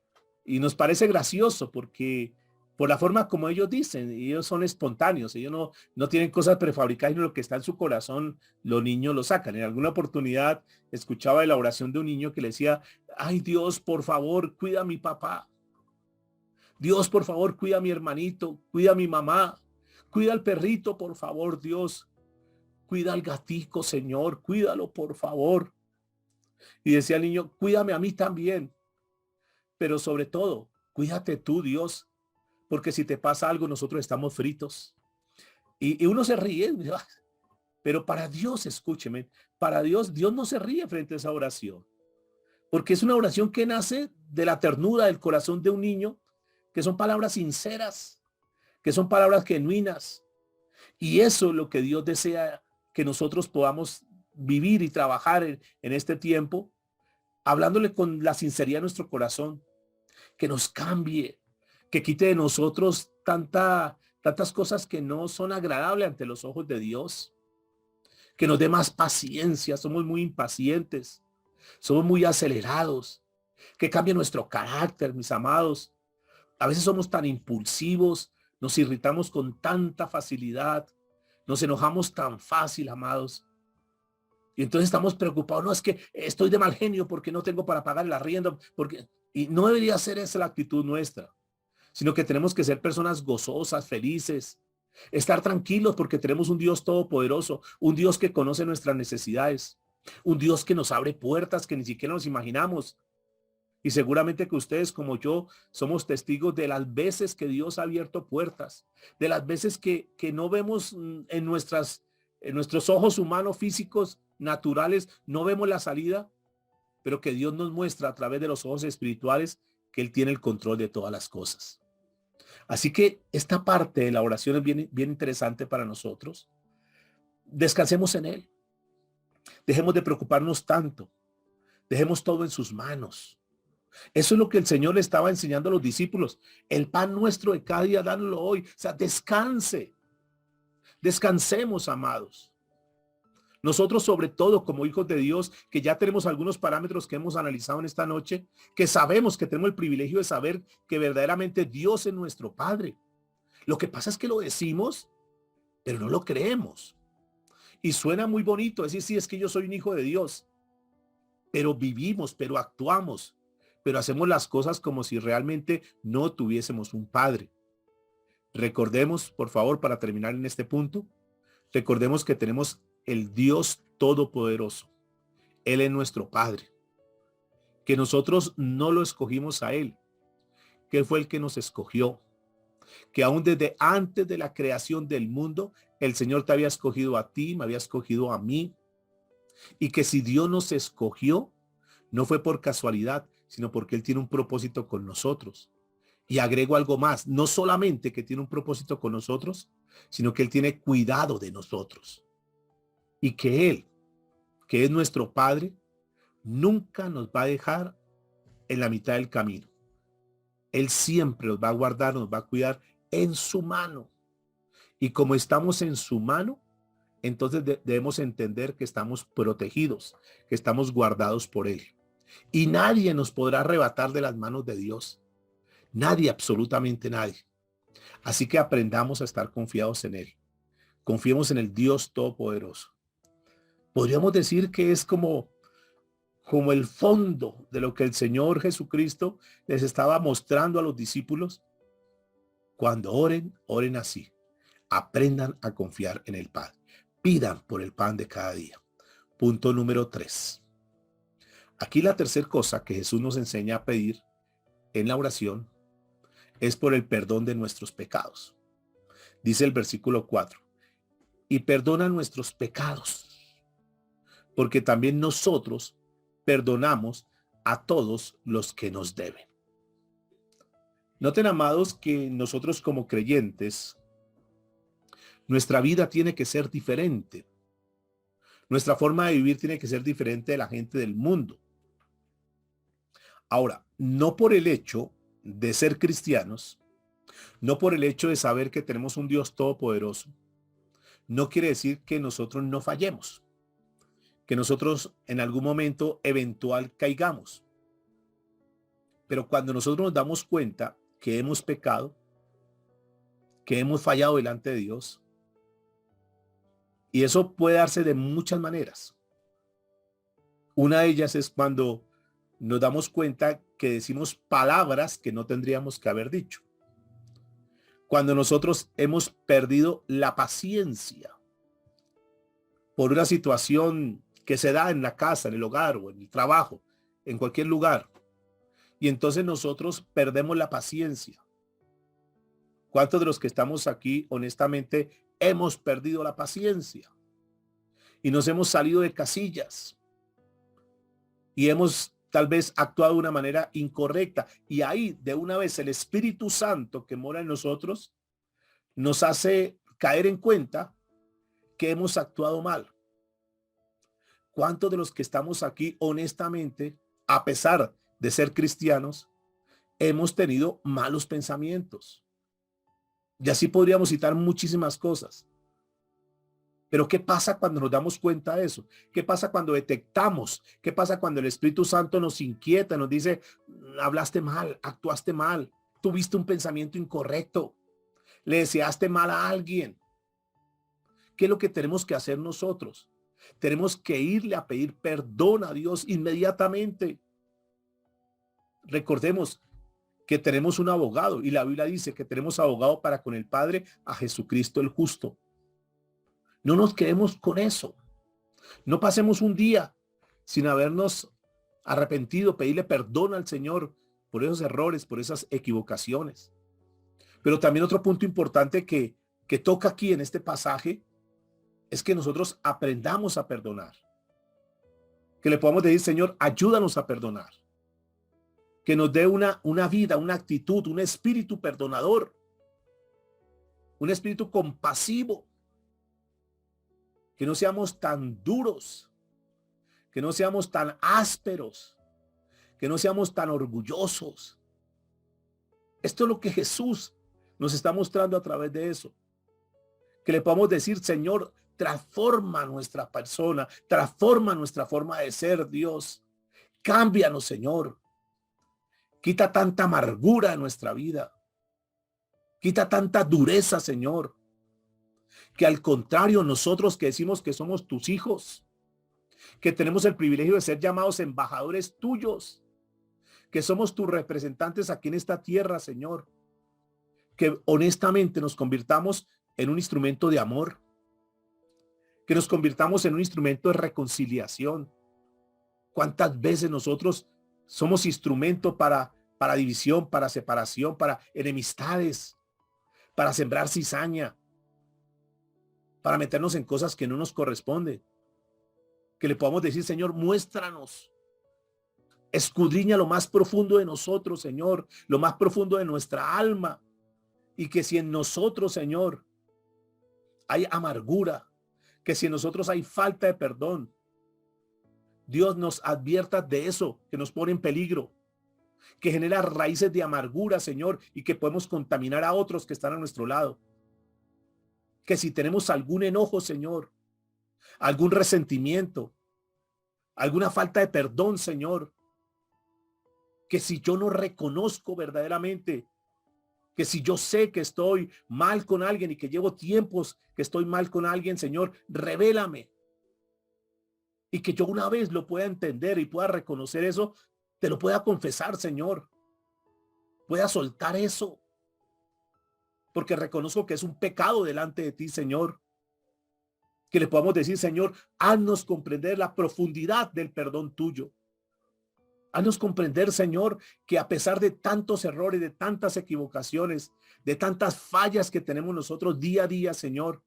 nos parece gracioso porque por la forma como ellos dicen, ellos son espontáneos, ellos no tienen cosas prefabricadas, sino lo que está en su corazón, los niños lo sacan. En alguna oportunidad escuchaba la oración de un niño que le decía, ay Dios, por favor, cuida a mi papá. Dios, por favor, cuida a mi hermanito, cuida a mi mamá, cuida al perrito, por favor, Dios. Cuida al gatico, Señor, cuídalo, por favor. Y decía el niño, cuídame a mí también. Pero sobre todo, cuídate tú, Dios, porque si te pasa algo, nosotros estamos fritos. Y uno se ríe, pero para Dios, escúcheme, para Dios no se ríe frente a esa oración, porque es una oración que nace de la ternura del corazón de un niño, que son palabras sinceras, que son palabras genuinas. Y eso es lo que Dios desea que nosotros podamos vivir y trabajar en este tiempo, hablándole con la sinceridad de nuestro corazón, que nos cambie, que quite de nosotros tantas cosas que no son agradables ante los ojos de Dios, que nos dé más paciencia. Somos muy impacientes, somos muy acelerados, que cambie nuestro carácter, mis amados. A veces somos tan impulsivos, nos irritamos con tanta facilidad, nos enojamos tan fácil, amados. Y entonces estamos preocupados, no, es que estoy de mal genio porque no tengo para pagar el arriendo, porque Y no debería ser esa la actitud nuestra, sino que tenemos que ser personas gozosas, felices, estar tranquilos porque tenemos un Dios todopoderoso, un Dios que conoce nuestras necesidades, un Dios que nos abre puertas que ni siquiera nos imaginamos. Y seguramente que ustedes como yo somos testigos de las veces que Dios ha abierto puertas, de las veces que no vemos en nuestros ojos humanos físicos naturales, no vemos la salida, pero que Dios nos muestra a través de los ojos espirituales que Él tiene el control de todas las cosas. Así que esta parte de la oración es bien, bien interesante para nosotros. Descansemos en Él. Dejemos de preocuparnos tanto. Dejemos todo en sus manos. Eso es lo que el Señor le estaba enseñando a los discípulos. El pan nuestro de cada día, dánoslo hoy. O sea, descanse. Descansemos, amados. Nosotros, sobre todo, como hijos de Dios, que ya tenemos algunos parámetros que hemos analizado en esta noche, que sabemos que tenemos el privilegio de saber que verdaderamente Dios es nuestro Padre. Lo que pasa es que lo decimos, pero no lo creemos. Y suena muy bonito decir, sí, es que yo soy un hijo de Dios. Pero vivimos, pero actuamos, pero hacemos las cosas como si realmente no tuviésemos un Padre. Recordemos, por favor, para terminar en este punto, recordemos que tenemos el Dios Todopoderoso. Él es nuestro Padre. Que nosotros no lo escogimos a Él, que Él fue el que nos escogió. Que aún desde antes de la creación del mundo, el Señor te había escogido a ti, me había escogido a mí. Y que si Dios nos escogió, no fue por casualidad, sino porque Él tiene un propósito con nosotros. Y agrego algo más, no solamente que tiene un propósito con nosotros, sino que Él tiene cuidado de nosotros. Y que Él, que es nuestro Padre, nunca nos va a dejar en la mitad del camino. Él siempre nos va a guardar, nos va a cuidar en su mano. Y como estamos en su mano, entonces debemos entender que estamos protegidos, que estamos guardados por Él. Y nadie nos podrá arrebatar de las manos de Dios. Nadie, absolutamente nadie. Así que aprendamos a estar confiados en Él. Confiemos en el Dios Todopoderoso. Podríamos decir que es como el fondo de lo que el Señor Jesucristo les estaba mostrando a los discípulos. Cuando oren, oren así. Aprendan a confiar en el Padre. Pidan por el pan de cada día. Punto número 3. Aquí la tercera cosa que Jesús nos enseña a pedir en la oración es por el perdón de nuestros pecados. Dice el versículo 4. Y perdona nuestros pecados, porque también nosotros perdonamos a todos los que nos deben. Noten, amados, que nosotros como creyentes, nuestra vida tiene que ser diferente. Nuestra forma de vivir tiene que ser diferente de la gente del mundo. Ahora, no por el hecho de ser cristianos, no por el hecho de saber que tenemos un Dios todopoderoso, no quiere decir que nosotros no fallemos, que nosotros en algún momento eventual caigamos. Pero cuando nosotros nos damos cuenta que hemos pecado, que hemos fallado delante de Dios, y eso puede darse de muchas maneras. Una de ellas es cuando nos damos cuenta que decimos palabras que no tendríamos que haber dicho. Cuando nosotros hemos perdido la paciencia por una situación que se da en la casa, en el hogar o en el trabajo, en cualquier lugar. Y entonces nosotros perdemos la paciencia. ¿Cuántos de los que estamos aquí, honestamente, hemos perdido la paciencia? Y nos hemos salido de casillas. Y hemos tal vez actuado de una manera incorrecta. Y ahí, de una vez, el Espíritu Santo que mora en nosotros nos hace caer en cuenta que hemos actuado mal. ¿Cuántos de los que estamos aquí, honestamente, a pesar de ser cristianos, hemos tenido malos pensamientos? Y así podríamos citar muchísimas cosas. Pero ¿qué pasa cuando nos damos cuenta de eso? ¿Qué pasa cuando detectamos? ¿Qué pasa cuando el Espíritu Santo nos inquieta, nos dice, hablaste mal, actuaste mal, tuviste un pensamiento incorrecto, le deseaste mal a alguien? ¿Qué es lo que tenemos que hacer nosotros? Tenemos que irle a pedir perdón a Dios inmediatamente. Recordemos que tenemos un abogado y la Biblia dice que tenemos abogado para con el Padre, a Jesucristo el justo. No nos quedemos con eso. No pasemos un día sin habernos arrepentido, pedirle perdón al Señor por esos errores, por esas equivocaciones. Pero también otro punto importante que toca aquí en este pasaje es que nosotros aprendamos a perdonar. Que le podamos decir, Señor, ayúdanos a perdonar. Que nos dé una vida, una actitud, un espíritu perdonador. Un espíritu compasivo. Que no seamos tan duros. Que no seamos tan ásperos. Que no seamos tan orgullosos. Esto es lo que Jesús nos está mostrando a través de eso. Que le podamos decir, Señor, transforma nuestra persona, transforma nuestra forma de ser, Dios. Cámbianos, Señor. Quita tanta amargura en nuestra vida. Quita tanta dureza, Señor. Que al contrario, nosotros que decimos que somos tus hijos, que tenemos el privilegio de ser llamados embajadores tuyos, que somos tus representantes aquí en esta tierra, Señor, que honestamente nos convirtamos en un instrumento de amor, que nos convirtamos en un instrumento de reconciliación. ¿Cuántas veces nosotros somos instrumento para división, para separación, para enemistades, para sembrar cizaña, para meternos en cosas que no nos corresponden? Que le podamos decir, Señor, muéstranos, escudriña lo más profundo de nosotros, Señor, lo más profundo de nuestra alma, y que si en nosotros, Señor, hay amargura, que si en nosotros hay falta de perdón, Dios nos advierta de eso que nos pone en peligro, que genera raíces de amargura, Señor, y que podemos contaminar a otros que están a nuestro lado. Que si tenemos algún enojo, Señor, algún resentimiento, alguna falta de perdón, Señor, que si yo no reconozco verdaderamente, que si yo sé que estoy mal con alguien y que llevo tiempos que estoy mal con alguien, Señor, revélame. Y que yo una vez lo pueda entender y pueda reconocer eso, te lo pueda confesar, Señor. Pueda soltar eso. Porque reconozco que es un pecado delante de ti, Señor. Que le podamos decir, Señor, haznos comprender la profundidad del perdón tuyo. Haznos comprender, Señor, que a pesar de tantos errores, de tantas equivocaciones, de tantas fallas que tenemos nosotros día a día, Señor,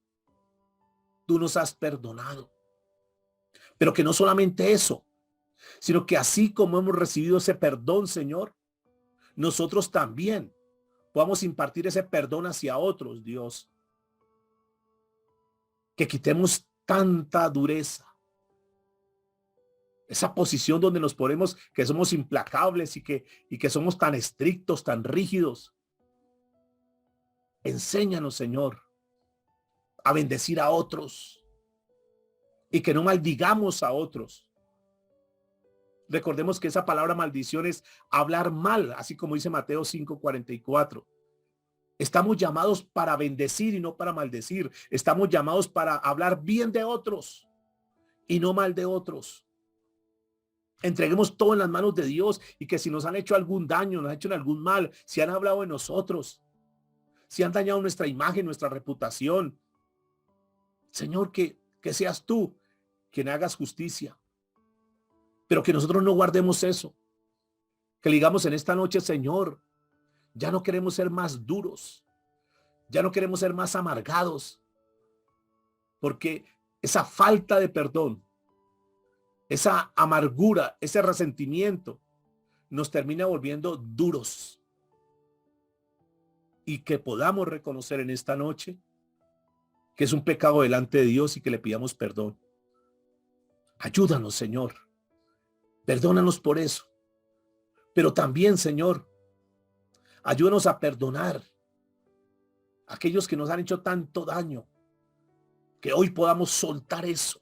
tú nos has perdonado. Pero que no solamente eso, sino que así como hemos recibido ese perdón, Señor, nosotros también podamos impartir ese perdón hacia otros, Dios. Que quitemos tanta dureza. Esa posición donde nos ponemos que somos implacables y que somos tan estrictos, tan rígidos. Enséñanos, Señor, a bendecir a otros y que no maldigamos a otros. Recordemos que esa palabra maldición es hablar mal, así como dice Mateo 5:44. Estamos llamados para bendecir y no para maldecir. Estamos llamados para hablar bien de otros y no mal de otros. Entreguemos todo en las manos de Dios y que si nos han hecho algún daño, nos han hecho algún mal, si han hablado de nosotros, si han dañado nuestra imagen, nuestra reputación, Señor, que seas tú quien hagas justicia, pero que nosotros no guardemos eso, que digamos en esta noche, Señor, ya no queremos ser más duros, ya no queremos ser más amargados, porque esa falta de perdón, esa amargura, ese resentimiento nos termina volviendo duros. Y que podamos reconocer en esta noche que es un pecado delante de Dios y que le pidamos perdón. Ayúdanos, Señor. Perdónanos por eso. Pero también, Señor, ayúdanos a perdonar a aquellos que nos han hecho tanto daño, que hoy podamos soltar eso.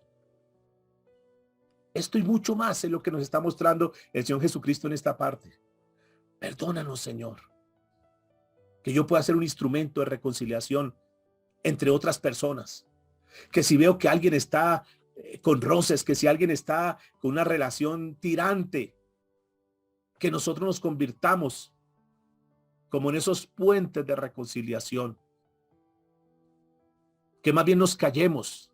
Esto y mucho más es lo que nos está mostrando el Señor Jesucristo en esta parte. Perdónanos, Señor. Que yo pueda ser un instrumento de reconciliación entre otras personas. Que si veo que alguien está con roces, que si alguien está con una relación tirante, que nosotros nos convirtamos como en esos puentes de reconciliación, que más bien nos callemos,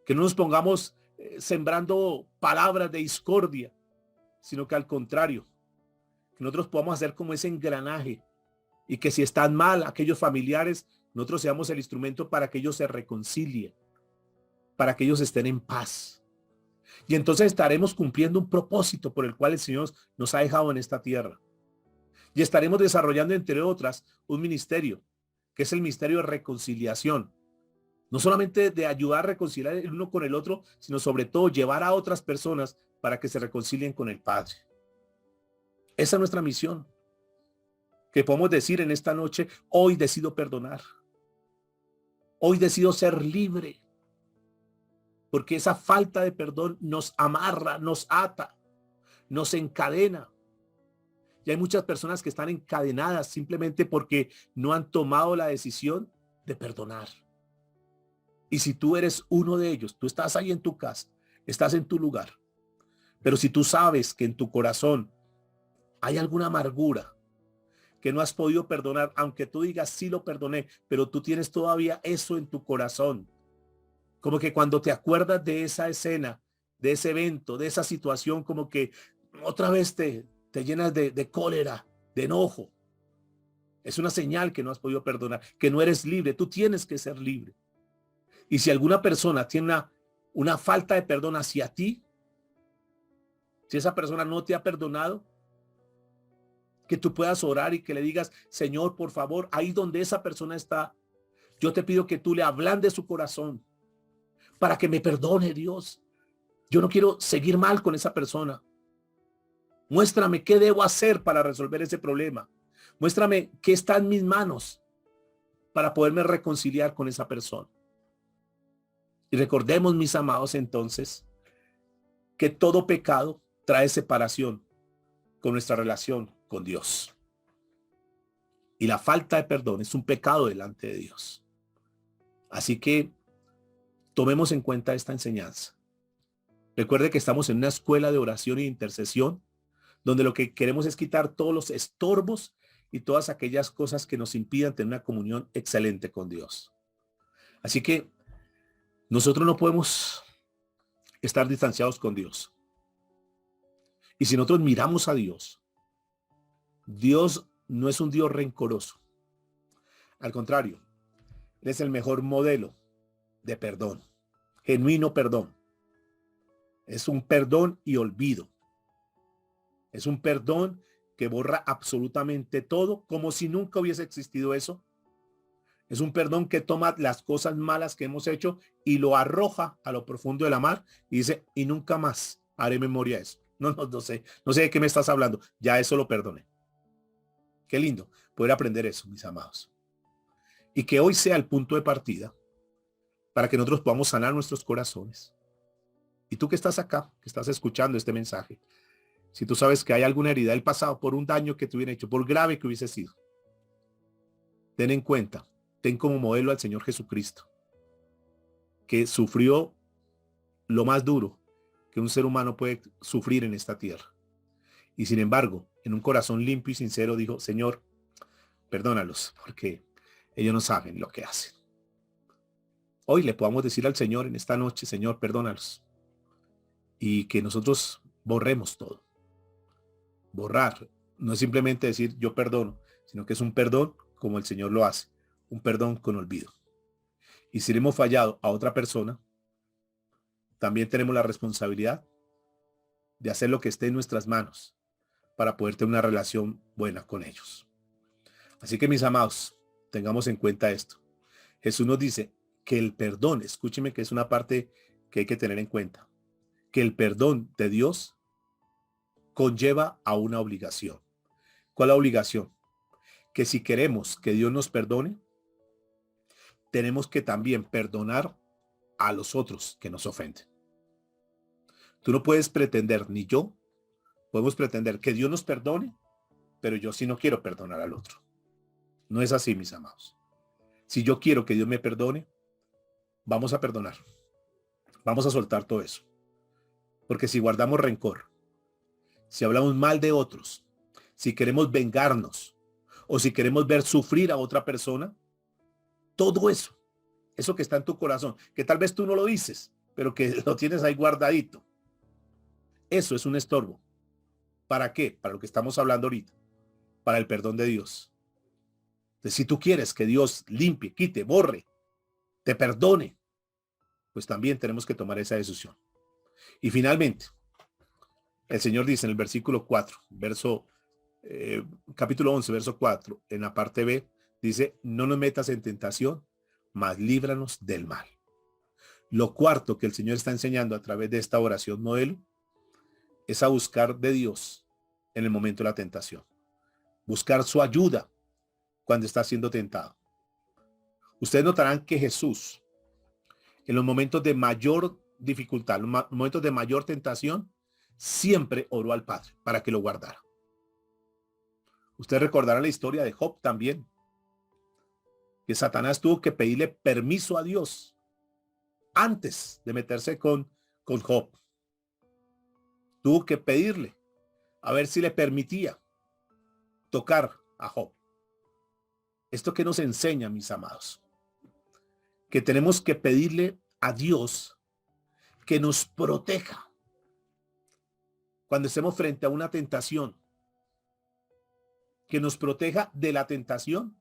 que no nos pongamos sembrando palabras de discordia, sino que al contrario, que nosotros podamos hacer como ese engranaje y que si están mal aquellos familiares, nosotros seamos el instrumento para que ellos se reconcilien, para que ellos estén en paz. Y entonces estaremos cumpliendo un propósito por el cual el Señor nos ha dejado en esta tierra. Y estaremos desarrollando, entre otras, un ministerio, que es el ministerio de reconciliación. No solamente de ayudar a reconciliar el uno con el otro, sino sobre todo llevar a otras personas para que se reconcilien con el Padre. Esa es nuestra misión. Que podemos decir en esta noche, hoy decido perdonar. Hoy decido ser libre. Porque esa falta de perdón nos amarra, nos ata, nos encadena. Y hay muchas personas que están encadenadas simplemente porque no han tomado la decisión de perdonar. Y si tú eres uno de ellos, tú estás ahí en tu casa, estás en tu lugar. Pero si tú sabes que en tu corazón hay alguna amargura, que no has podido perdonar, aunque tú digas sí lo perdoné, pero tú tienes todavía eso en tu corazón. Como que cuando te acuerdas de esa escena, de ese evento, de esa situación, como que otra vez te llenas de cólera, de enojo. Es una señal que no has podido perdonar, que no eres libre. Tú tienes que ser libre. Y si alguna persona tiene una falta de perdón hacia ti, si esa persona no te ha perdonado, que tú puedas orar y que le digas, Señor, por favor, ahí donde esa persona está, yo te pido que tú le ablandes su corazón para que me perdone, Dios. Yo no quiero seguir mal con esa persona. Muéstrame qué debo hacer para resolver ese problema. Muéstrame qué está en mis manos para poderme reconciliar con esa persona. Y recordemos, mis amados, entonces, que todo pecado trae separación con nuestra relación con Dios. Y la falta de perdón es un pecado delante de Dios. Así que tomemos en cuenta esta enseñanza. Recuerde que estamos en una escuela de oración e intercesión, donde lo que queremos es quitar todos los estorbos y todas aquellas cosas que nos impidan tener una comunión excelente con Dios. Así que nosotros no podemos estar distanciados con Dios. Y si nosotros miramos a Dios, Dios no es un Dios rencoroso. Al contrario, Él es el mejor modelo de perdón, genuino perdón. Es un perdón y olvido. Es un perdón que borra absolutamente todo, como si nunca hubiese existido eso. Es un perdón que toma las cosas malas que hemos hecho y lo arroja a lo profundo de la mar y dice, y nunca más haré memoria de eso. No sé de qué me estás hablando. Ya eso lo perdoné. Qué lindo poder aprender eso, mis amados. Y que hoy sea el punto de partida para que nosotros podamos sanar nuestros corazones. Y tú que estás acá, que estás escuchando este mensaje, si tú sabes que hay alguna herida del pasado por un daño que te hubiera hecho, por grave que hubiese sido, ten en cuenta, ten como modelo al Señor Jesucristo, que sufrió lo más duro que un ser humano puede sufrir en esta tierra. Y sin embargo, en un corazón limpio y sincero dijo, Señor, perdónalos, porque ellos no saben lo que hacen. Hoy le podamos decir al Señor en esta noche, Señor, perdónalos. Y que nosotros borremos todo. Borrar no es simplemente decir yo perdono, sino que es un perdón como el Señor lo hace, un perdón con olvido. Y si le hemos fallado a otra persona, también tenemos la responsabilidad de hacer lo que esté en nuestras manos para poder tener una relación buena con ellos. Así que, mis amados, tengamos en cuenta esto. Jesús nos dice que el perdón, escúcheme que es una parte que hay que tener en cuenta, que el perdón de Dios conlleva a una obligación. ¿Cuál es la obligación? Que si queremos que Dios nos perdone, tenemos que también perdonar a los otros que nos ofenden. Tú no puedes pretender, ni yo, podemos pretender que Dios nos perdone, pero yo sí no quiero perdonar al otro. No es así, mis amados. Si yo quiero que Dios me perdone, vamos a perdonar. Vamos a soltar todo eso. Porque si guardamos rencor, si hablamos mal de otros, si queremos vengarnos o si queremos ver sufrir a otra persona, todo eso, eso que está en tu corazón, que tal vez tú no lo dices, pero que lo tienes ahí guardadito, eso es un estorbo. ¿Para qué? Para lo que estamos hablando ahorita, para el perdón de Dios. Entonces, si tú quieres que Dios limpie, quite, borre, te perdone, pues también tenemos que tomar esa decisión. Y finalmente, el Señor dice en el versículo 4, capítulo 11, verso 4, en la parte B, dice, no nos metas en tentación, mas líbranos del mal. Lo cuarto que el Señor está enseñando a través de esta oración modelo es a buscar de Dios en el momento de la tentación. Buscar su ayuda cuando está siendo tentado. Ustedes notarán que Jesús, en los momentos de mayor dificultad, en los momentos de mayor tentación, siempre oró al Padre para que lo guardara. Ustedes recordarán la historia de Job también, que Satanás tuvo que pedirle permiso a Dios antes de meterse con Job. Tuvo que pedirle a ver si le permitía tocar a Job. Esto que nos enseña, mis amados, que tenemos que pedirle a Dios que nos proteja cuando estemos frente a una tentación, que nos proteja de la tentación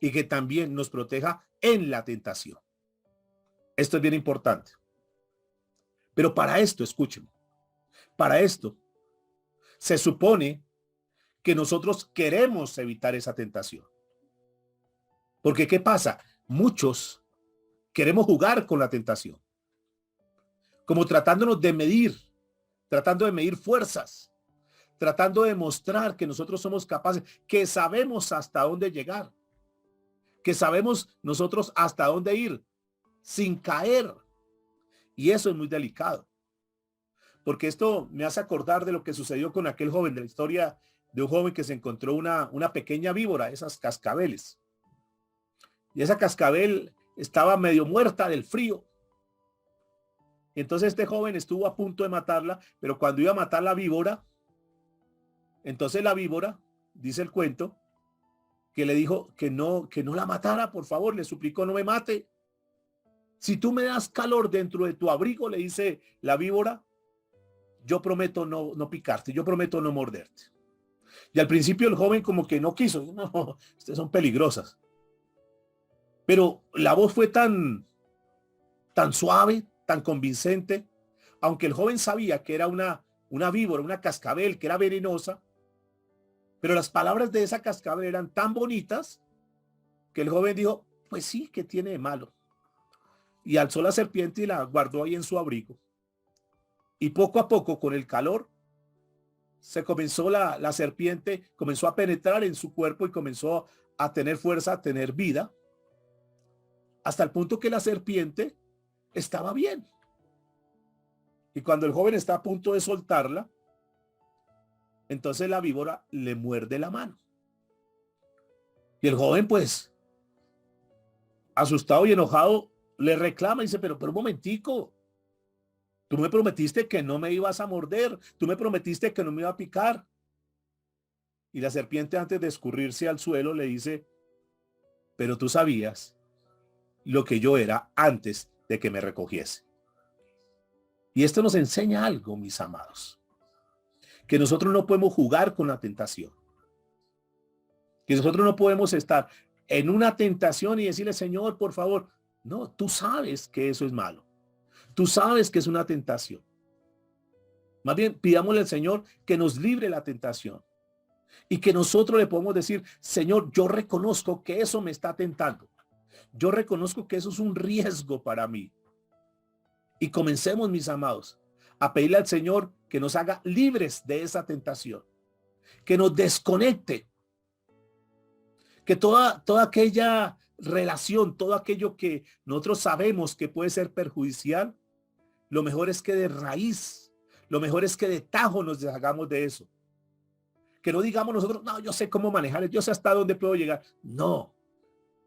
y que también nos proteja en la tentación. Esto es bien importante. Pero para esto, escúchenme, para esto se supone que nosotros queremos evitar esa tentación. Porque ¿qué pasa? Muchos queremos jugar con la tentación, como tratando de medir fuerzas, tratando de mostrar que nosotros somos capaces, que sabemos hasta dónde llegar, que sabemos nosotros hasta dónde ir sin caer. Y eso es muy delicado, porque esto me hace acordar de lo que sucedió con aquel joven, de la historia de un joven que se encontró una pequeña víbora, esas cascabeles. Y esa cascabel estaba medio muerta del frío. Y entonces este joven estuvo a punto de matarla, pero cuando iba a matar la víbora, entonces la víbora, dice el cuento, que le dijo que no la matara, por favor, le suplicó, no me mate. Si tú me das calor dentro de tu abrigo, le dice la víbora, yo prometo no picarte, yo prometo no morderte. Y al principio el joven como que no quiso, no, ustedes son peligrosas. Pero la voz fue tan suave, tan convincente, aunque el joven sabía que era una víbora, una cascabel, que era venenosa, pero las palabras de esa cascabel eran tan bonitas que el joven dijo, pues sí, ¿qué tiene de malo? Y alzó la serpiente y la guardó ahí en su abrigo. Y poco a poco, con el calor, se comenzó la serpiente, comenzó a penetrar en su cuerpo y comenzó a tener fuerza, a tener vida, hasta el punto que la serpiente estaba bien. Y cuando el joven está a punto de soltarla, entonces la víbora le muerde la mano. Y el joven, pues, asustado y enojado, le reclama y dice, pero un momentico, tú me prometiste que no me ibas a morder, tú me prometiste que no me iba a picar. Y la serpiente, antes de escurrirse al suelo, le dice, pero tú sabías lo que yo era antes de que me recogiese. Y esto nos enseña algo, mis amados, que nosotros no podemos jugar con la tentación, que nosotros no podemos estar en una tentación y decirle, Señor, por favor, no, tú sabes que eso es malo, tú sabes que es una tentación. Más bien, pidámosle al Señor que nos libre la tentación y que nosotros le podamos decir, Señor, yo reconozco que eso me está tentando. Yo reconozco que eso es un riesgo para mí. Y comencemos, mis amados, a pedirle al Señor que nos haga libres de esa tentación, que nos desconecte, que toda aquella relación, todo aquello que nosotros sabemos que puede ser perjudicial, lo mejor es que de raíz, lo mejor es que de tajo nos deshagamos de eso. Que no digamos nosotros, no, yo sé cómo manejar, yo sé hasta dónde puedo llegar. No.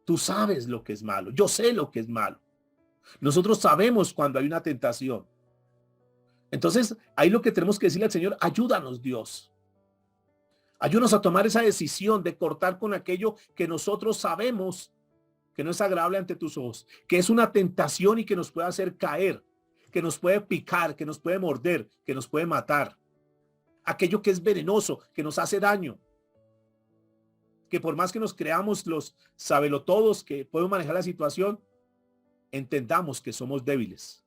Tú sabes lo que es malo. Yo sé lo que es malo. Nosotros sabemos cuando hay una tentación. Entonces, ahí lo que tenemos que decirle al Señor, ayúdanos, Dios. Ayúdanos a tomar esa decisión de cortar con aquello que nosotros sabemos que no es agradable ante tus ojos, que es una tentación y que nos puede hacer caer, que nos puede picar, que nos puede morder, que nos puede matar. Aquello que es venenoso, que nos hace daño. Que por más que nos creamos los sabelotodos que podemos manejar la situación, entendamos que somos débiles.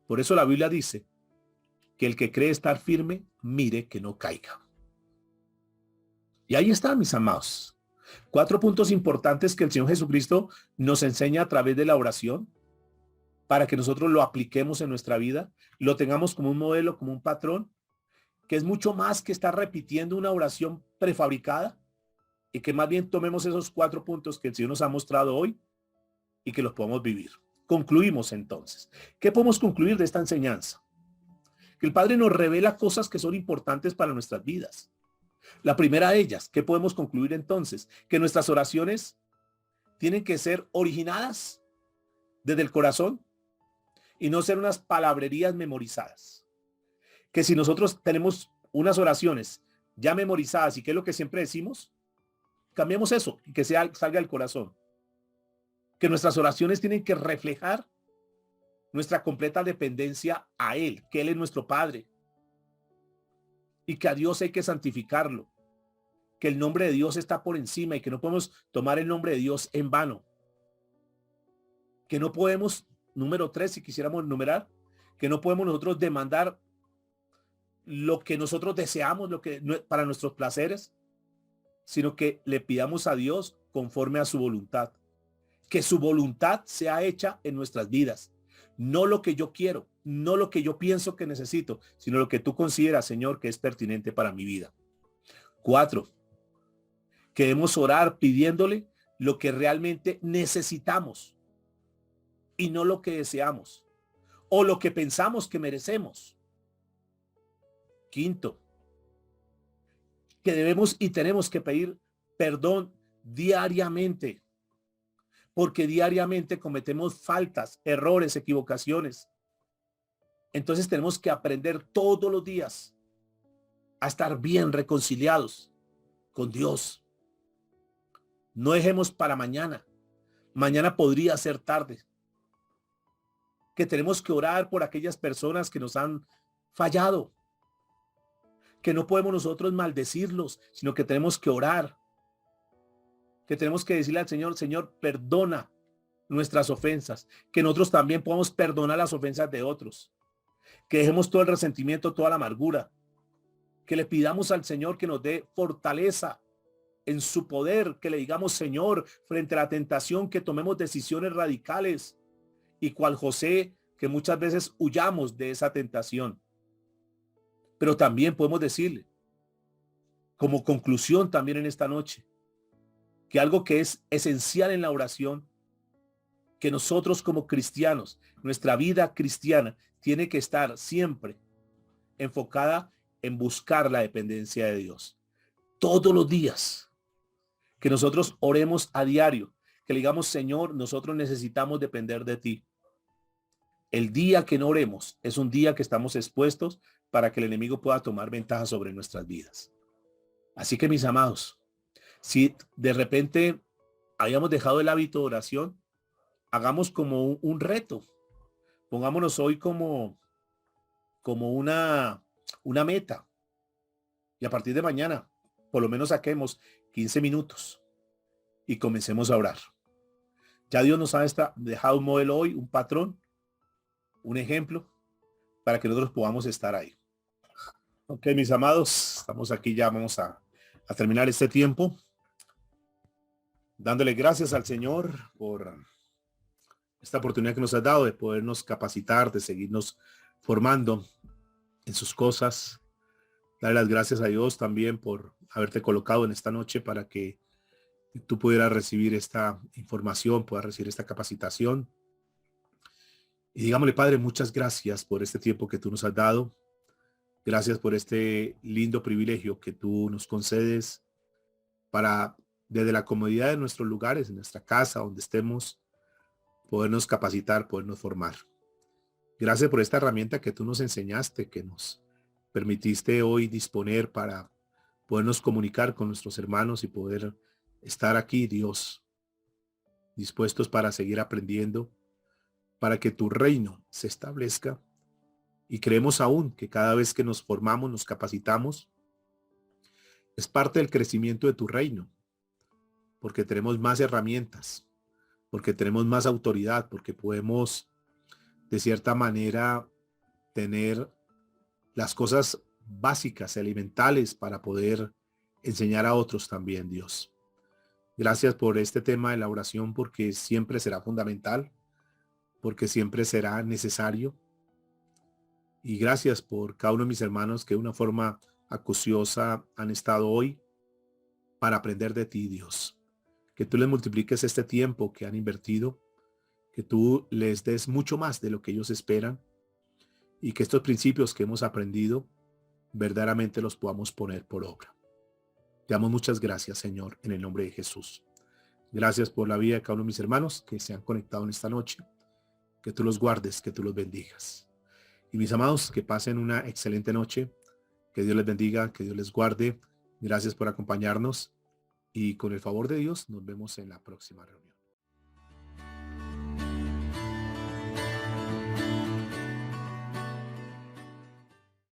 Por eso la Biblia dice que el que cree estar firme, mire que no caiga. Y ahí están, mis amados. 4 puntos importantes que el Señor Jesucristo nos enseña a través de la oración para que nosotros lo apliquemos en nuestra vida, lo tengamos como un modelo, como un patrón, que es mucho más que estar repitiendo una oración prefabricada y que más bien tomemos esos 4 puntos que el Señor nos ha mostrado hoy y que los podamos vivir. Concluimos entonces. ¿Qué podemos concluir de esta enseñanza? Que el Padre nos revela cosas que son importantes para nuestras vidas. La primera de ellas, ¿qué podemos concluir entonces? Que nuestras oraciones tienen que ser originadas desde el corazón y no ser unas palabrerías memorizadas. Que si nosotros tenemos unas oraciones ya memorizadas y que es lo que siempre decimos, cambiemos eso y que salga del corazón. Que nuestras oraciones tienen que reflejar nuestra completa dependencia a Él, que Él es nuestro Padre. Y que a Dios hay que santificarlo. Que el nombre de Dios está por encima y que no podemos tomar el nombre de Dios en vano. Que no podemos, número 3, si quisiéramos enumerar, que no podemos nosotros demandar lo que nosotros deseamos, lo que para nuestros placeres, sino que le pidamos a Dios conforme a su voluntad. Que su voluntad sea hecha en nuestras vidas. No lo que yo quiero, no lo que yo pienso que necesito, sino lo que tú consideras, Señor, que es pertinente para mi vida. 4, que debemos orar pidiéndole lo que realmente necesitamos y no lo que deseamos o lo que pensamos que merecemos. 5, que debemos y tenemos que pedir perdón diariamente, porque diariamente cometemos faltas, errores, equivocaciones. Entonces tenemos que aprender todos los días a estar bien reconciliados con Dios. No dejemos para mañana. Mañana podría ser tarde. Que tenemos que orar por aquellas personas que nos han fallado. Que no podemos nosotros maldecirlos, sino que tenemos que orar. Que tenemos que decirle al Señor, Señor, perdona nuestras ofensas. Que nosotros también podamos perdonar las ofensas de otros. Que dejemos todo el resentimiento, toda la amargura. Que le pidamos al Señor que nos dé fortaleza en su poder, que le digamos, Señor, frente a la tentación, que tomemos decisiones radicales y cual José, que muchas veces huyamos de esa tentación. Pero también podemos decirle, como conclusión también en esta noche, que algo que es esencial en la oración, que nosotros como cristianos, nuestra vida cristiana tiene que estar siempre enfocada en buscar la dependencia de Dios. Todos los días. Que nosotros oremos a diario, que le digamos, Señor, nosotros necesitamos depender de ti. El día que no oremos es un día que estamos expuestos para que el enemigo pueda tomar ventaja sobre nuestras vidas. Así que, mis amados, si de repente hayamos dejado el hábito de oración, hagamos como un reto. Pongámonos hoy como una meta. Y a partir de mañana, por lo menos saquemos 15 minutos y comencemos a orar. Ya Dios nos ha dejado un modelo hoy, un patrón, un ejemplo, para que nosotros podamos estar ahí. Ok, mis amados, estamos aquí ya, vamos a terminar este tiempo, dándole gracias al Señor por esta oportunidad que nos ha dado de podernos capacitar, de seguirnos formando en sus cosas. Darle las gracias a Dios también por haberte colocado en esta noche para que tú pudieras recibir esta información, puedas recibir esta capacitación. Y digámosle, Padre, muchas gracias por este tiempo que tú nos has dado. Gracias por este lindo privilegio que tú nos concedes para, desde la comodidad de nuestros lugares, en nuestra casa, donde estemos, podernos capacitar, podernos formar. Gracias por esta herramienta que tú nos enseñaste, que nos permitiste hoy disponer para podernos comunicar con nuestros hermanos y poder estar aquí, Dios, dispuestos para seguir aprendiendo, para que tu reino se establezca. Y creemos aún que cada vez que nos formamos, nos capacitamos, es parte del crecimiento de tu reino, porque tenemos más herramientas, porque tenemos más autoridad, porque podemos, de cierta manera, tener las cosas básicas, elementales, para poder enseñar a otros también, Dios. Gracias por este tema de la oración, porque siempre será fundamental, porque siempre será necesario. Y gracias por cada uno de mis hermanos que de una forma acuciosa han estado hoy para aprender de ti, Dios. Que tú les multipliques este tiempo que han invertido, que tú les des mucho más de lo que ellos esperan y que estos principios que hemos aprendido verdaderamente los podamos poner por obra. Te damos muchas gracias, Señor, en el nombre de Jesús. Gracias por la vida de cada uno de mis hermanos que se han conectado en esta noche. Que tú los guardes, que tú los bendigas. Y mis amados, que pasen una excelente noche. Que Dios les bendiga, que Dios les guarde. Gracias por acompañarnos. Y con el favor de Dios, nos vemos en la próxima reunión.